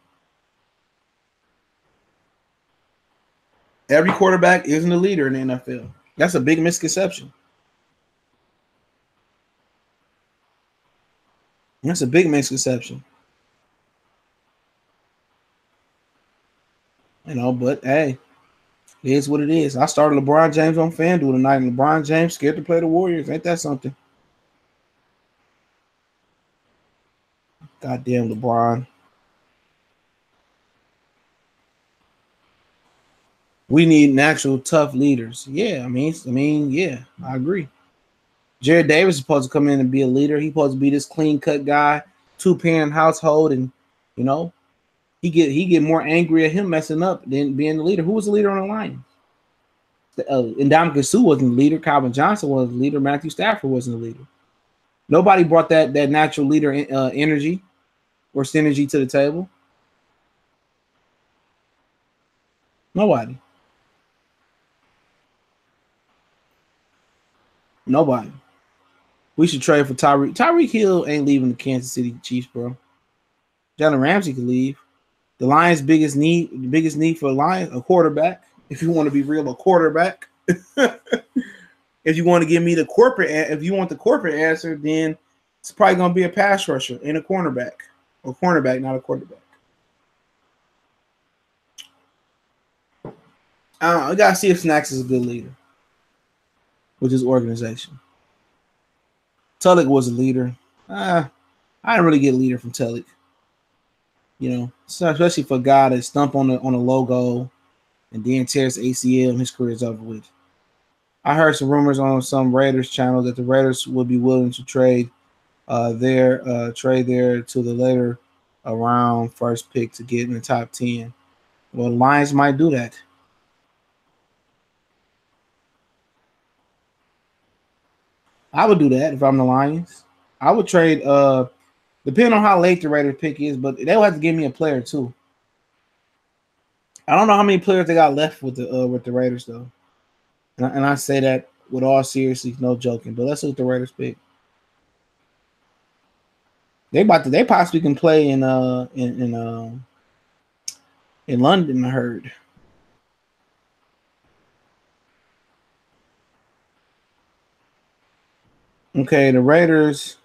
S1: Every quarterback isn't a leader in the NFL. That's a big misconception. That's a big misconception. But hey, it is what it is. I started LeBron James on FanDuel tonight, and LeBron James scared to play the Warriors. Ain't that something? Goddamn LeBron. We need natural tough leaders. Yeah, yeah, I agree. Jared Davis is supposed to come in and be a leader. He's supposed to be this clean cut guy, 2-parent household, and you know, he get more angry at him messing up than being the leader. Who was the leader on the Lions? Ndamukong Suh wasn't the leader. Calvin Johnson was the leader. Matthew Stafford wasn't the leader. Nobody brought that natural leader energy or synergy to the table. Nobody. Nobody. We should trade for Tyreek. Tyreek Hill ain't leaving the Kansas City Chiefs, bro. Jalen Ramsey could leave. The Lions' biggest need for a quarterback. If you want to be real, a quarterback. If you want to give me the corporate, if you want the corporate answer, then it's probably going to be a pass rusher and a cornerback, or cornerback, not a quarterback. I gotta see if Snacks is a good leader with his organization. Tulloch was a leader. I didn't really get a leader from Tulloch. Especially for a guy that stump on the logo and then tears ACL and his career is over with. I heard some rumors on some Raiders channel that the Raiders would be willing to trade there to the later around first pick to get in the top 10. Well, the Lions might do that. I would do that if I'm the Lions. I would trade depending on how late the Raiders pick is, but they'll have to give me a player too. I don't know how many players they got left with the Raiders though. And I say that with all seriousness, no joking. But let's look at the Raiders pick. They possibly can play in London, I heard. Okay, the Raiders.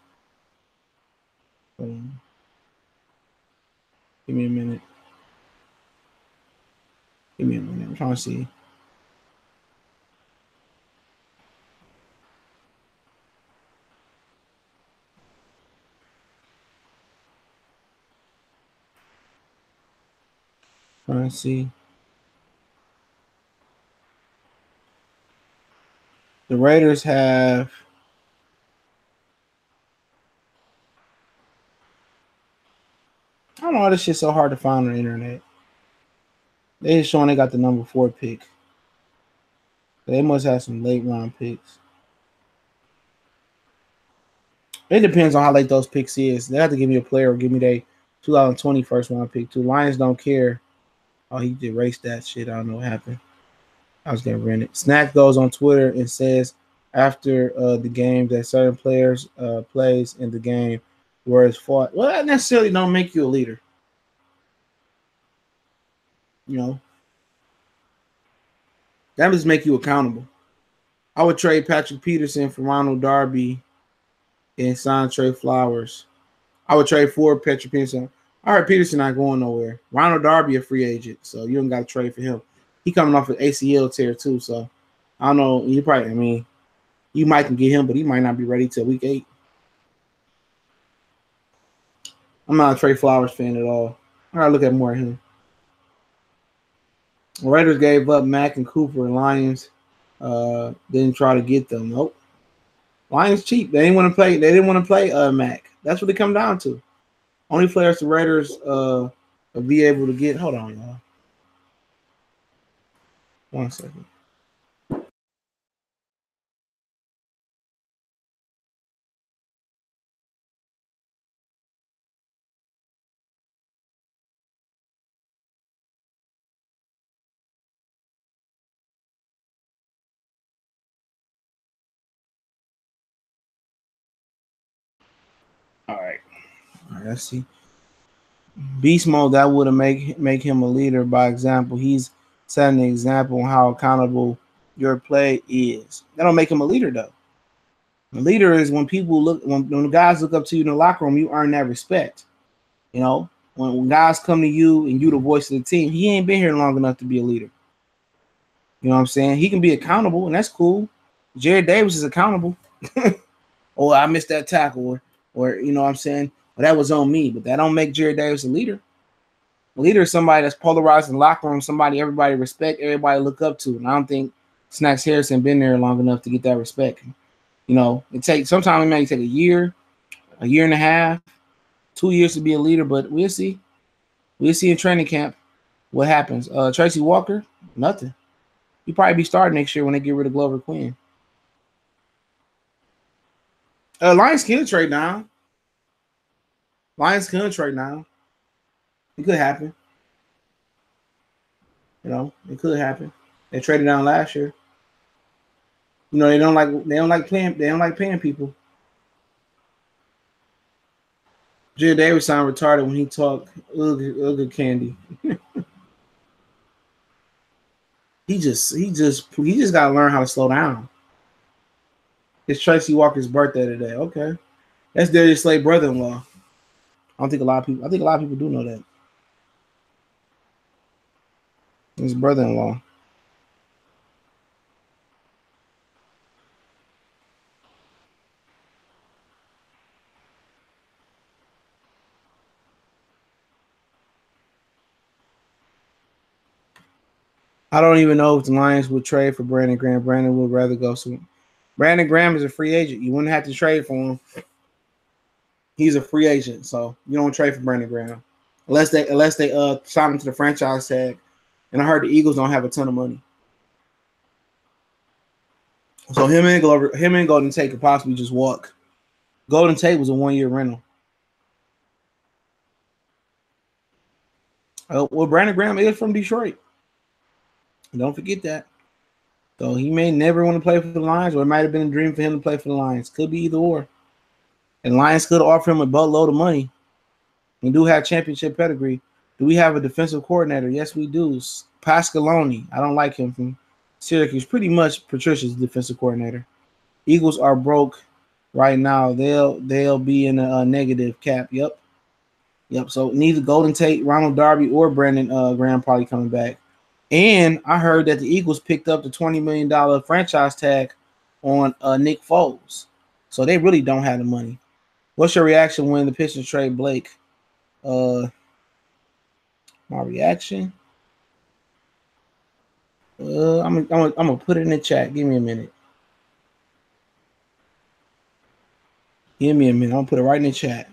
S1: Give me a minute. I'm trying to see. Trying to see. The Raiders have. I don't know why this shit's so hard to find on the internet. They just showing they got the number 4 pick. They must have some late round picks. It depends on how late those picks is. They have to give me a player or give me their 2020 first round pick too. Lions don't care. Oh, he erased that shit. I don't know what happened. I was getting rented. Snack goes on Twitter and says after the game that certain players plays in the game where it's fought. Well, that necessarily don't make you a leader. That just make you accountable. I would trade Patrick Peterson for Ronald Darby and sign Trey Flowers. I would trade for Patrick Peterson. I heard Peterson not going nowhere. Ronald Darby a free agent, so you don't got to trade for him. He coming off an ACL tear too, so I don't know. You might can get him, but he might not be ready till week 8. I'm not a Trey Flowers fan at all. I gotta look at more of him. The Raiders gave up Mack and Cooper, and Lions didn't try to get them. Nope. Lions cheap. They didn't want to play. They didn't want to play Mack. That's what they come down to. Only players the Raiders will be able to get. Hold on, y'all. 1 second. All right. Let's see. Beast mode that would have make him a leader by example. He's setting an example on how accountable your play is. That don't make him a leader though. A leader is when people look when the guys look up to you in the locker room, you earn that respect. You know, when guys come to you and you the voice of the team, he ain't been here long enough to be a leader. You know what I'm saying? He can be accountable, and that's cool. Jared Davis is accountable. Oh, I missed that tackle, or you know what I'm saying? Well, that was on me, but that don't make Jared Davis a leader. A leader is somebody that's polarized in the locker room, somebody everybody respect, everybody look up to. And I don't think Snacks Harrison been there long enough to get that respect. You know, sometimes it may take a year and a half, 2 years to be a leader, but we'll see. We'll see in training camp what happens. Tracy Walker, nothing. He'll probably be starting next year when they get rid of Glover Quinn. Lions can trade now. It could happen. You know, it could happen. They traded down last year. You know, they don't like paying people. Jared Davis sounded retarded when he talked Ugga candy. he just gotta learn how to slow down. It's Tracy Walker's birthday today. Okay. That's Darius Slade brother-in-law. I think a lot of people do know that. His brother-in-law. I don't even know if the Lions would trade for Brandon Graham. Brandon would rather go. So Brandon Graham is a free agent. You wouldn't have to trade for him. He's a free agent, so you don't trade for Brandon Graham unless they sign him to the franchise tag. And I heard the Eagles don't have a ton of money, so him and Golden Tate could possibly just walk. Golden Tate was a 1-year rental. Well, Brandon Graham is from Detroit. Don't forget that. So he may never want to play for the Lions, or it might have been a dream for him to play for the Lions. Could be either or. And Lions could offer him a boatload of money. We do have championship pedigree. Do we have a defensive coordinator? Yes, we do. Pasqualoni. I don't like him from Syracuse. Pretty much Patricia's defensive coordinator. Eagles are broke right now. They'll be in a negative cap. Yep. So neither Golden Tate, Ronald Darby, or Brandon Graham probably coming back. And I heard that the Eagles picked up the $20 million franchise tag on Nick Foles. So they really don't have the money. What's your reaction when the Pistons trade Blake? My reaction? I'm gonna put it in the chat. Give me a minute. I'm gonna put it right in the chat.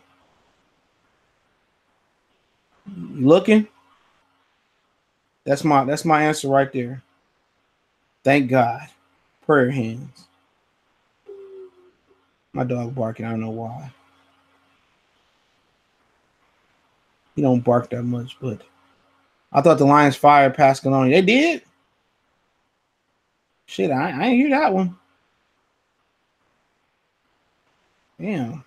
S1: You looking? That's my answer right there. Thank God. Prayer hands. My dog barking. I don't know why. He don't bark that much, but I thought the Lions fired Pasqualoni. They did? Shit, I ain't hear that one. Damn.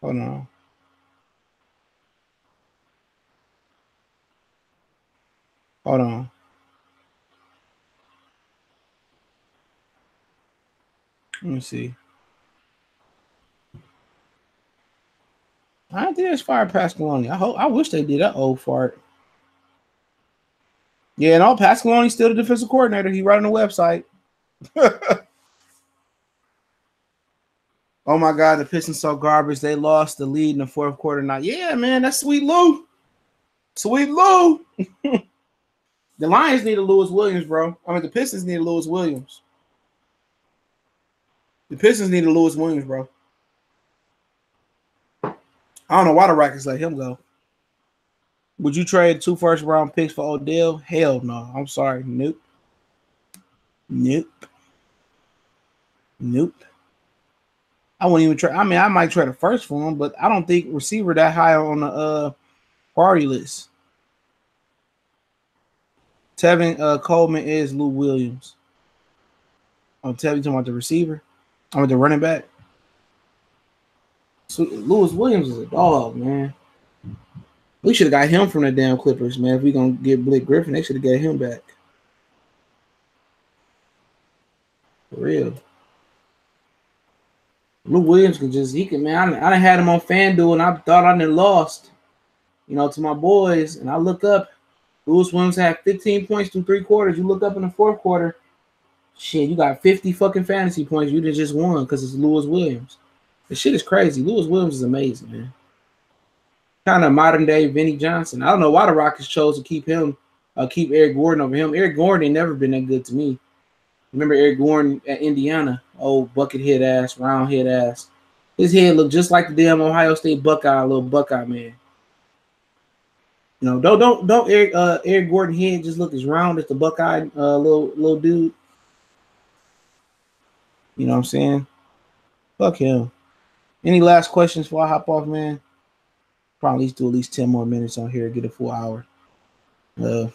S1: Hold on. Hold on. Let me see. I think it's fired Pasqualoni. I wish they did that old fart. Yeah, and all Pasqualoni's still the defensive coordinator. He right on the website. Oh my God, the Pistons so garbage. They lost the lead in the fourth quarter. Now, yeah, man, that's Sweet Lou. Sweet Lou. The Lions need a Lewis Williams, bro. I mean, the Pistons need a Lewis Williams. The Pistons need a Lewis Williams, bro. I don't know why the Rockets let him go. Would you trade 2 first-round picks for Odell? Hell no. I'm sorry. Nope. I wouldn't even trade. I mean, I might trade a first for him, but I don't think receiver that high on the priority list. Tevin Coleman is Lou Williams. I'm telling you talking about the receiver. I'm the running back. So Lewis Williams is a dog, man. We should have got him from the damn Clippers, man. If we gonna get Blake Griffin, they should have got him back. For real. Lou Williams can, man. I done had him on FanDuel and I thought I done lost, to my boys. And I look up, Lewis Williams had 15 points through 3 quarters. You look up in the 4th quarter, shit, you got 50 fucking fantasy points. You just won because it's Lewis Williams. The shit is crazy. Lewis Williams is amazing, man. Kind of modern day Vinnie Johnson. I don't know why the Rockets chose to keep Eric Gordon over him. Eric Gordon ain't never been that good to me. Remember Eric Gordon at Indiana? Old bucket head ass, round head ass. His head looked just like the damn Ohio State Buckeye, little Buckeye man. Don't Eric Gordon head just look as round as the Buckeye little dude. You know what I'm saying? Fuck him. Any last questions before I hop off, man? Probably do at least 10 more minutes on here, get a full hour. Other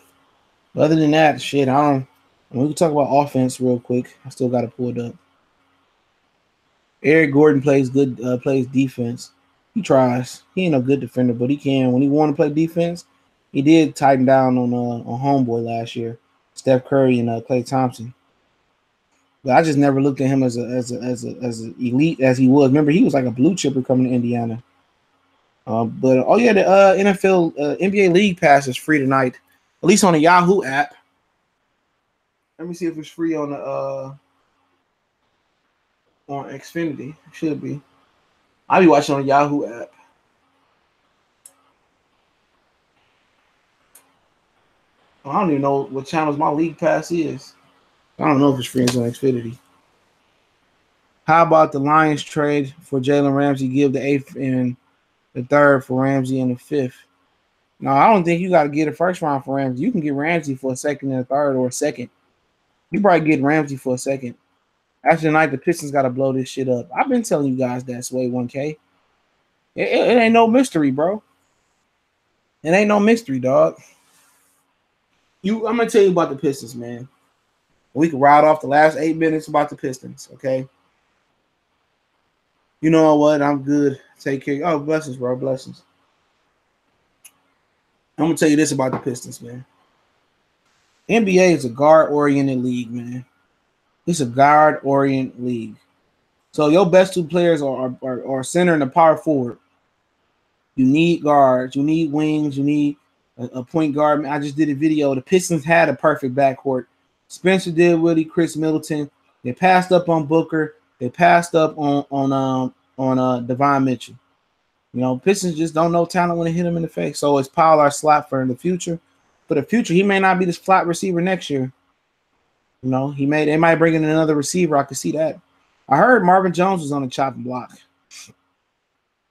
S1: than that, shit, we can talk about offense real quick. I still got it pulled up. Eric Gordon plays defense. He tries. He ain't no good defender, but he can. When he want to play defense, he did tighten down on Homeboy last year, Steph Curry and Klay Thompson. But I just never looked at him as elite as he was. Remember, he was like a blue chipper coming to Indiana. The NFL NBA League Pass is free tonight, at least on the Yahoo app. Let me see if it's free on the on Xfinity. It should be. I'll be watching on the Yahoo app. I don't even know what channels my League Pass is. I don't know if it's free on Xfinity. How about the Lions trade for Jalen Ramsey? Give the 8th and the 3rd for Ramsey and the 5th. No, I don't think you got to get a 1st round for Ramsey. You can get Ramsey for a 2nd and a 3rd or a 2nd. You probably get Ramsey for a 2nd. After tonight, the Pistons got to blow this shit up. I've been telling you guys that, Sway 1K. It ain't no mystery, bro. It ain't no mystery, dog. I'm going to tell you about the Pistons, man. We can ride off the last 8 minutes about the Pistons, okay? You know what? I'm good. Take care. Oh, blessings, bro. Blessings. I'm going to tell you this about the Pistons, man. NBA is a guard-oriented league, man. It's a guard-oriented league. So your best 2 players are center and a power forward. You need guards. You need wings. You need a point guard. I just did a video. The Pistons had a perfect backcourt. Spencer Dinwiddie, Chris Middleton. They passed up on Booker. They passed up on Devon Mitchell. Pistons just don't know talent when they hit him in the face. So it's Paul our slot for in the future. For the future, he may not be this flat receiver next year. They might bring in another receiver. I could see that. I heard Marvin Jones was on the chopping block.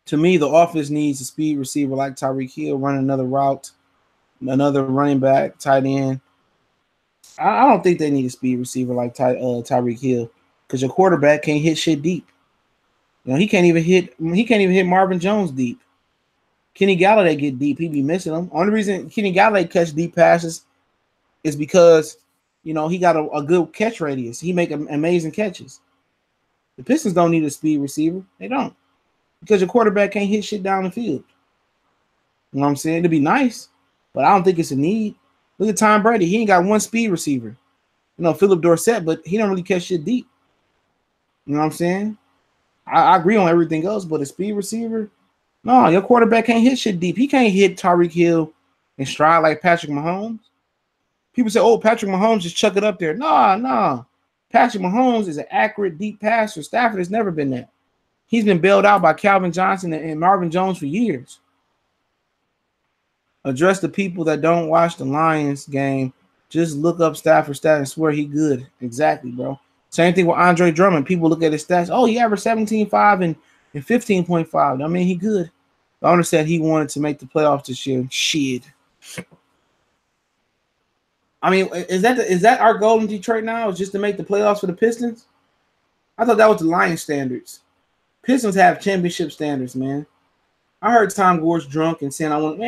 S1: To me, the offense needs a speed receiver like Tyreek Hill, run another route, another running back, tight end. I don't think they need a speed receiver like Tyreek Hill because your quarterback can't hit shit deep. He can't even hit Marvin Jones deep. Kenny Galladay get deep, he be missing them. Only reason Kenny Galladay catch deep passes is because he got a good catch radius. He make amazing catches. The Pistons don't need a speed receiver. They don't. Because your quarterback can't hit shit down the field. You know what I'm saying? It'd be nice, but I don't think it's a need. Look at Tom Brady. He ain't got one speed receiver. Philip Dorsett, but he don't really catch shit deep. You know what I'm saying? I agree on everything else, but a speed receiver, no, your quarterback can't hit shit deep. He can't hit Tyreek Hill and stride like Patrick Mahomes. People say, oh, Patrick Mahomes just chuck it up there. No. Patrick Mahomes is an accurate, deep passer. Stafford has never been that. He's been bailed out by Calvin Johnson and Marvin Jones for years. Address the people that don't watch the Lions game. Just look up Stafford's stats and swear he good. Exactly, bro. Same thing with Andre Drummond. People look at his stats. Oh, he averaged 17.5 and 15.5. I mean, he good. The owner said he wanted to make the playoffs this year. Shit. I mean, is that our goal in Detroit now? Is just to make the playoffs for the Pistons? I thought that was the Lions standards. Pistons have championship standards, man. I heard Tom Gore's drunk and saying, I don't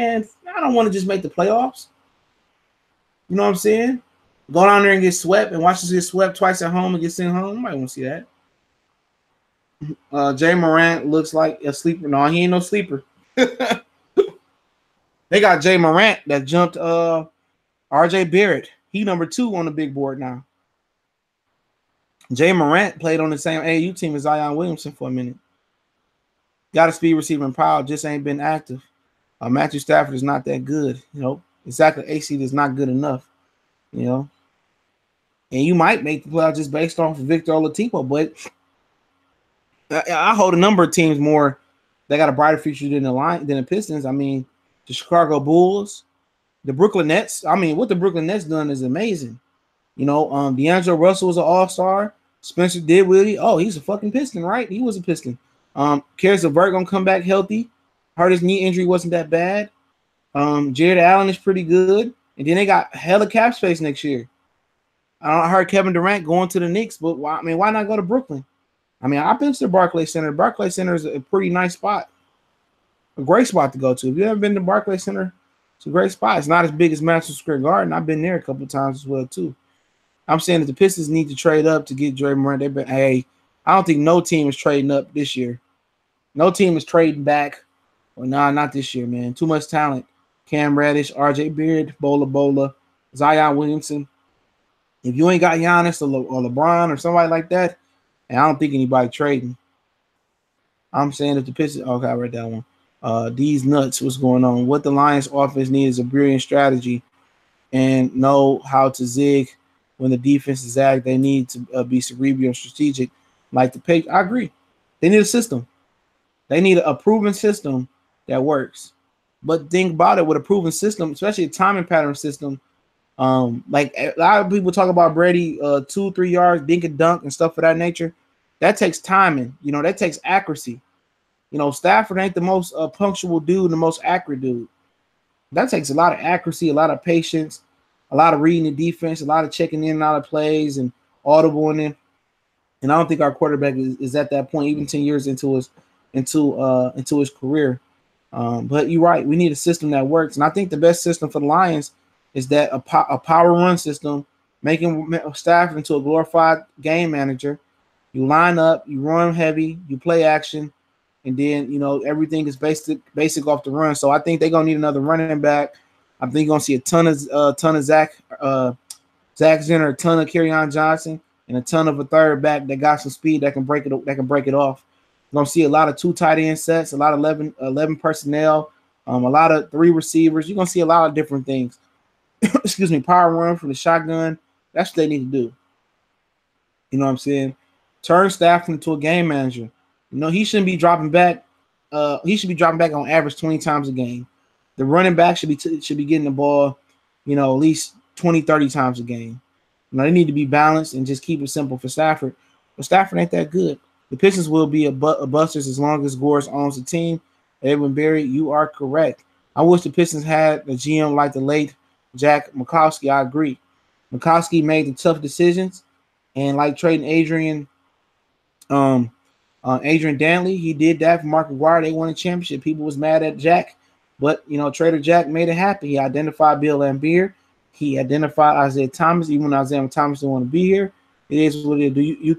S1: want to just make the playoffs. You know what I'm saying? Go down there and get swept and watch us get swept twice at home and get sent home. Nobody want to see that. Jay Morant looks like a sleeper. No, he ain't no sleeper. They got Jay Morant that jumped RJ Barrett. He number 2 on the big board now. Jay Morant played on the same AAU team as Zion Williamson for a minute. Got a speed receiver in Powell, just ain't been active. Matthew Stafford is not that good. Exactly. AC is not good enough. And you might make the playoffs just based off of Victor Oladipo, but I hold a number of teams more. They got a brighter future than the Pistons. I mean, the Chicago Bulls, the Brooklyn Nets. I mean, what the Brooklyn Nets done is amazing. D'Angelo Russell was an all-star. Spencer Dinwiddie. Oh, he's a fucking Piston, right? He was a Piston. Caris LeVert gonna come back healthy. Heard his knee injury wasn't that bad. Jared Allen is pretty good. And then they got hella cap space next year. I heard Kevin Durant going to the Knicks, but why not go to Brooklyn? I mean, I've been to the Barclays Center. The Barclays Center is a pretty nice spot. A great spot to go to. If you've ever been to Barclays Center, it's a great spot. It's not as big as Madison Square Garden. I've been there a couple of times as well, too. I'm saying that the Pistons need to trade up to get Jay Morant. I don't think no team is trading up this year. No team is trading back. Well, nah, not this year, man. Too much talent. Cam Reddish, RJ Beard, Bola, Zion Williamson. If you ain't got Giannis or LeBron or somebody like that, and I don't think anybody trading. I'm saying if the Pistons, okay, I read that one. These nuts, what's going on? What the Lions offense needs is a brilliant strategy and know how to zig when the defense is zag. They need to be cerebral and strategic, like the Patriots. I agree. They need a system. They need a proven system that works. But think about it, with a proven system, especially a timing pattern system. Like a lot of people talk about Brady, 2-3 yards, dink and dunk and stuff of that nature. That takes timing. That takes accuracy. Stafford ain't the most punctual dude, the most accurate dude. That takes a lot of accuracy, a lot of patience, a lot of reading the defense, a lot of checking in and out of plays and audibling in. And I don't think our quarterback is at that point, even 10 years into his career. But you're right. We need a system that works. And I think the best system for the Lions is that a power run system, making Stafford into a glorified game manager. You line up, you run heavy, you play action, and then, everything is basic off the run. So I think they're going to need another running back. I think you're going to see a ton of Zach Zenner, a ton of Kerryon Johnson, and a ton of a third back that got some speed that can break it off. You're going to see a lot of 2 tight end sets, a lot of 11 personnel, a lot of 3 receivers. You're going to see a lot of different things. Excuse me, power run from the shotgun. That's what they need to do. You know what I'm saying? Turn Stafford into a game manager. He shouldn't be dropping back. He should be dropping back on average 20 times a game. The running back should be getting the ball, at least 20, 30 times a game. They need to be balanced and just keep it simple for Stafford. But Stafford ain't that good. The Pistons will be a busters as long as Gores owns the team. Edwin Berry, you are correct. I wish the Pistons had a GM like the late Jack Mikowski. I agree. Mikowski made the tough decisions, and like trading Adrian Dantley, he did that for Mark McGwire. They won a championship. People was mad at Jack, but Trader Jack made it happen. He identified Bill Laimbeer. He identified Isaiah Thomas, even when Isaiah Thomas didn't want to be here. It is what it is.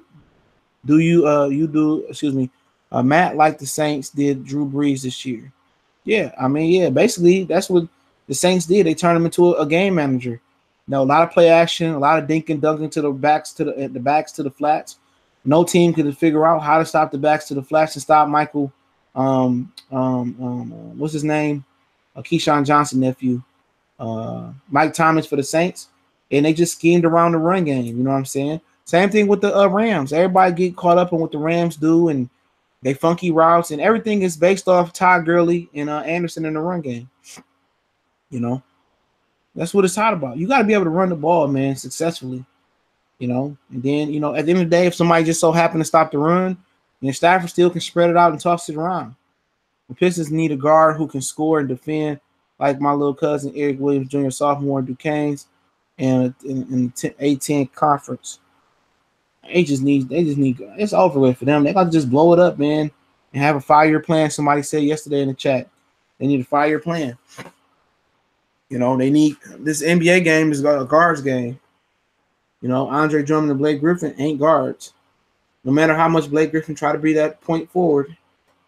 S1: Matt, like the Saints did Drew Brees this year. Yeah, basically that's what the Saints did. They turned him into a game manager. A lot of play action, a lot of dinking, dunking to the backs to the flats. No team could figure out how to stop the backs to the flats and stop Michael. What's his name? Keyshawn Johnson nephew, Mike Thomas for the Saints, and they just schemed around the run game. You know what I'm saying? Same thing with the Rams. Everybody get caught up in what the Rams do and they funky routes, and everything is based off Todd Gurley and Anderson in the run game. That's what it's hot about. You got to be able to run the ball, man, successfully. And then, at the end of the day, if somebody just so happened to stop the run, Stafford still can spread it out and toss it around. The Pistons need a guard who can score and defend, like my little cousin Eric Williams Jr., sophomore in Duquesne's, and in the A10 conference. They just need. It's over with for them. They got to just blow it up, man, and have a 5-year plan. Somebody said yesterday in the chat, they need a 5-year plan. They need this NBA game is a guards game. Andre Drummond and Blake Griffin ain't guards. no matter how much Blake Griffin try to be that point forward,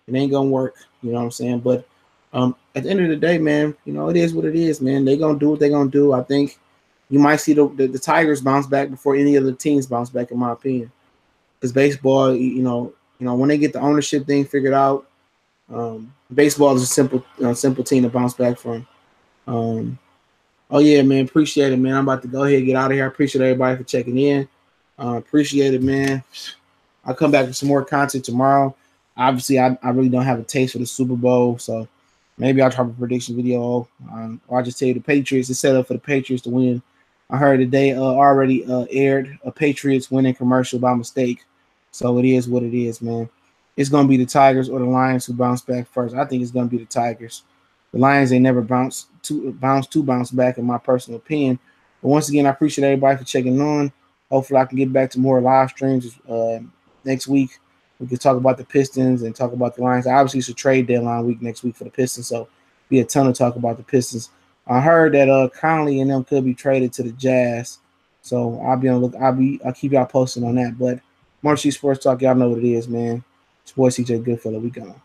S1: it ain't gonna work. You know what I'm saying? But at the end of the day, man, you know, it is what it is, man. They gonna do what they gonna do. I think you might see the Tigers bounce back before any of the teams bounce back, in my opinion. Because baseball, when they get the ownership thing figured out, baseball is a simple team to bounce back from. Oh yeah, man, appreciate it, man. I'm about to go ahead and get out of here. I appreciate everybody for checking in. Appreciate it, man. I'll come back with some more content tomorrow. Obviously, I really don't have a taste for the Super Bowl, so maybe I'll drop a prediction video, or I'll just tell you the Patriots is set up for the Patriots to win. I heard today already aired a Patriots winning commercial by mistake, so it is what it is, man. It's gonna be the Tigers or the Lions who bounce back first. I think it's gonna be the Tigers. The Lions, they never bounce back, in my personal opinion. But once again, I appreciate everybody for checking on. Hopefully, I can get back to more live streams next week. We can talk about the Pistons and talk about the Lions. Obviously, it's a trade deadline week next week for the Pistons, so be a ton of talk about the Pistons. I heard that Conley and them could be traded to the Jazz, so I'll be on look. I'll keep y'all posted on that. But Marcy Sports Talk, y'all know what it is, man. It's boy CJ Goodfellow. We gone.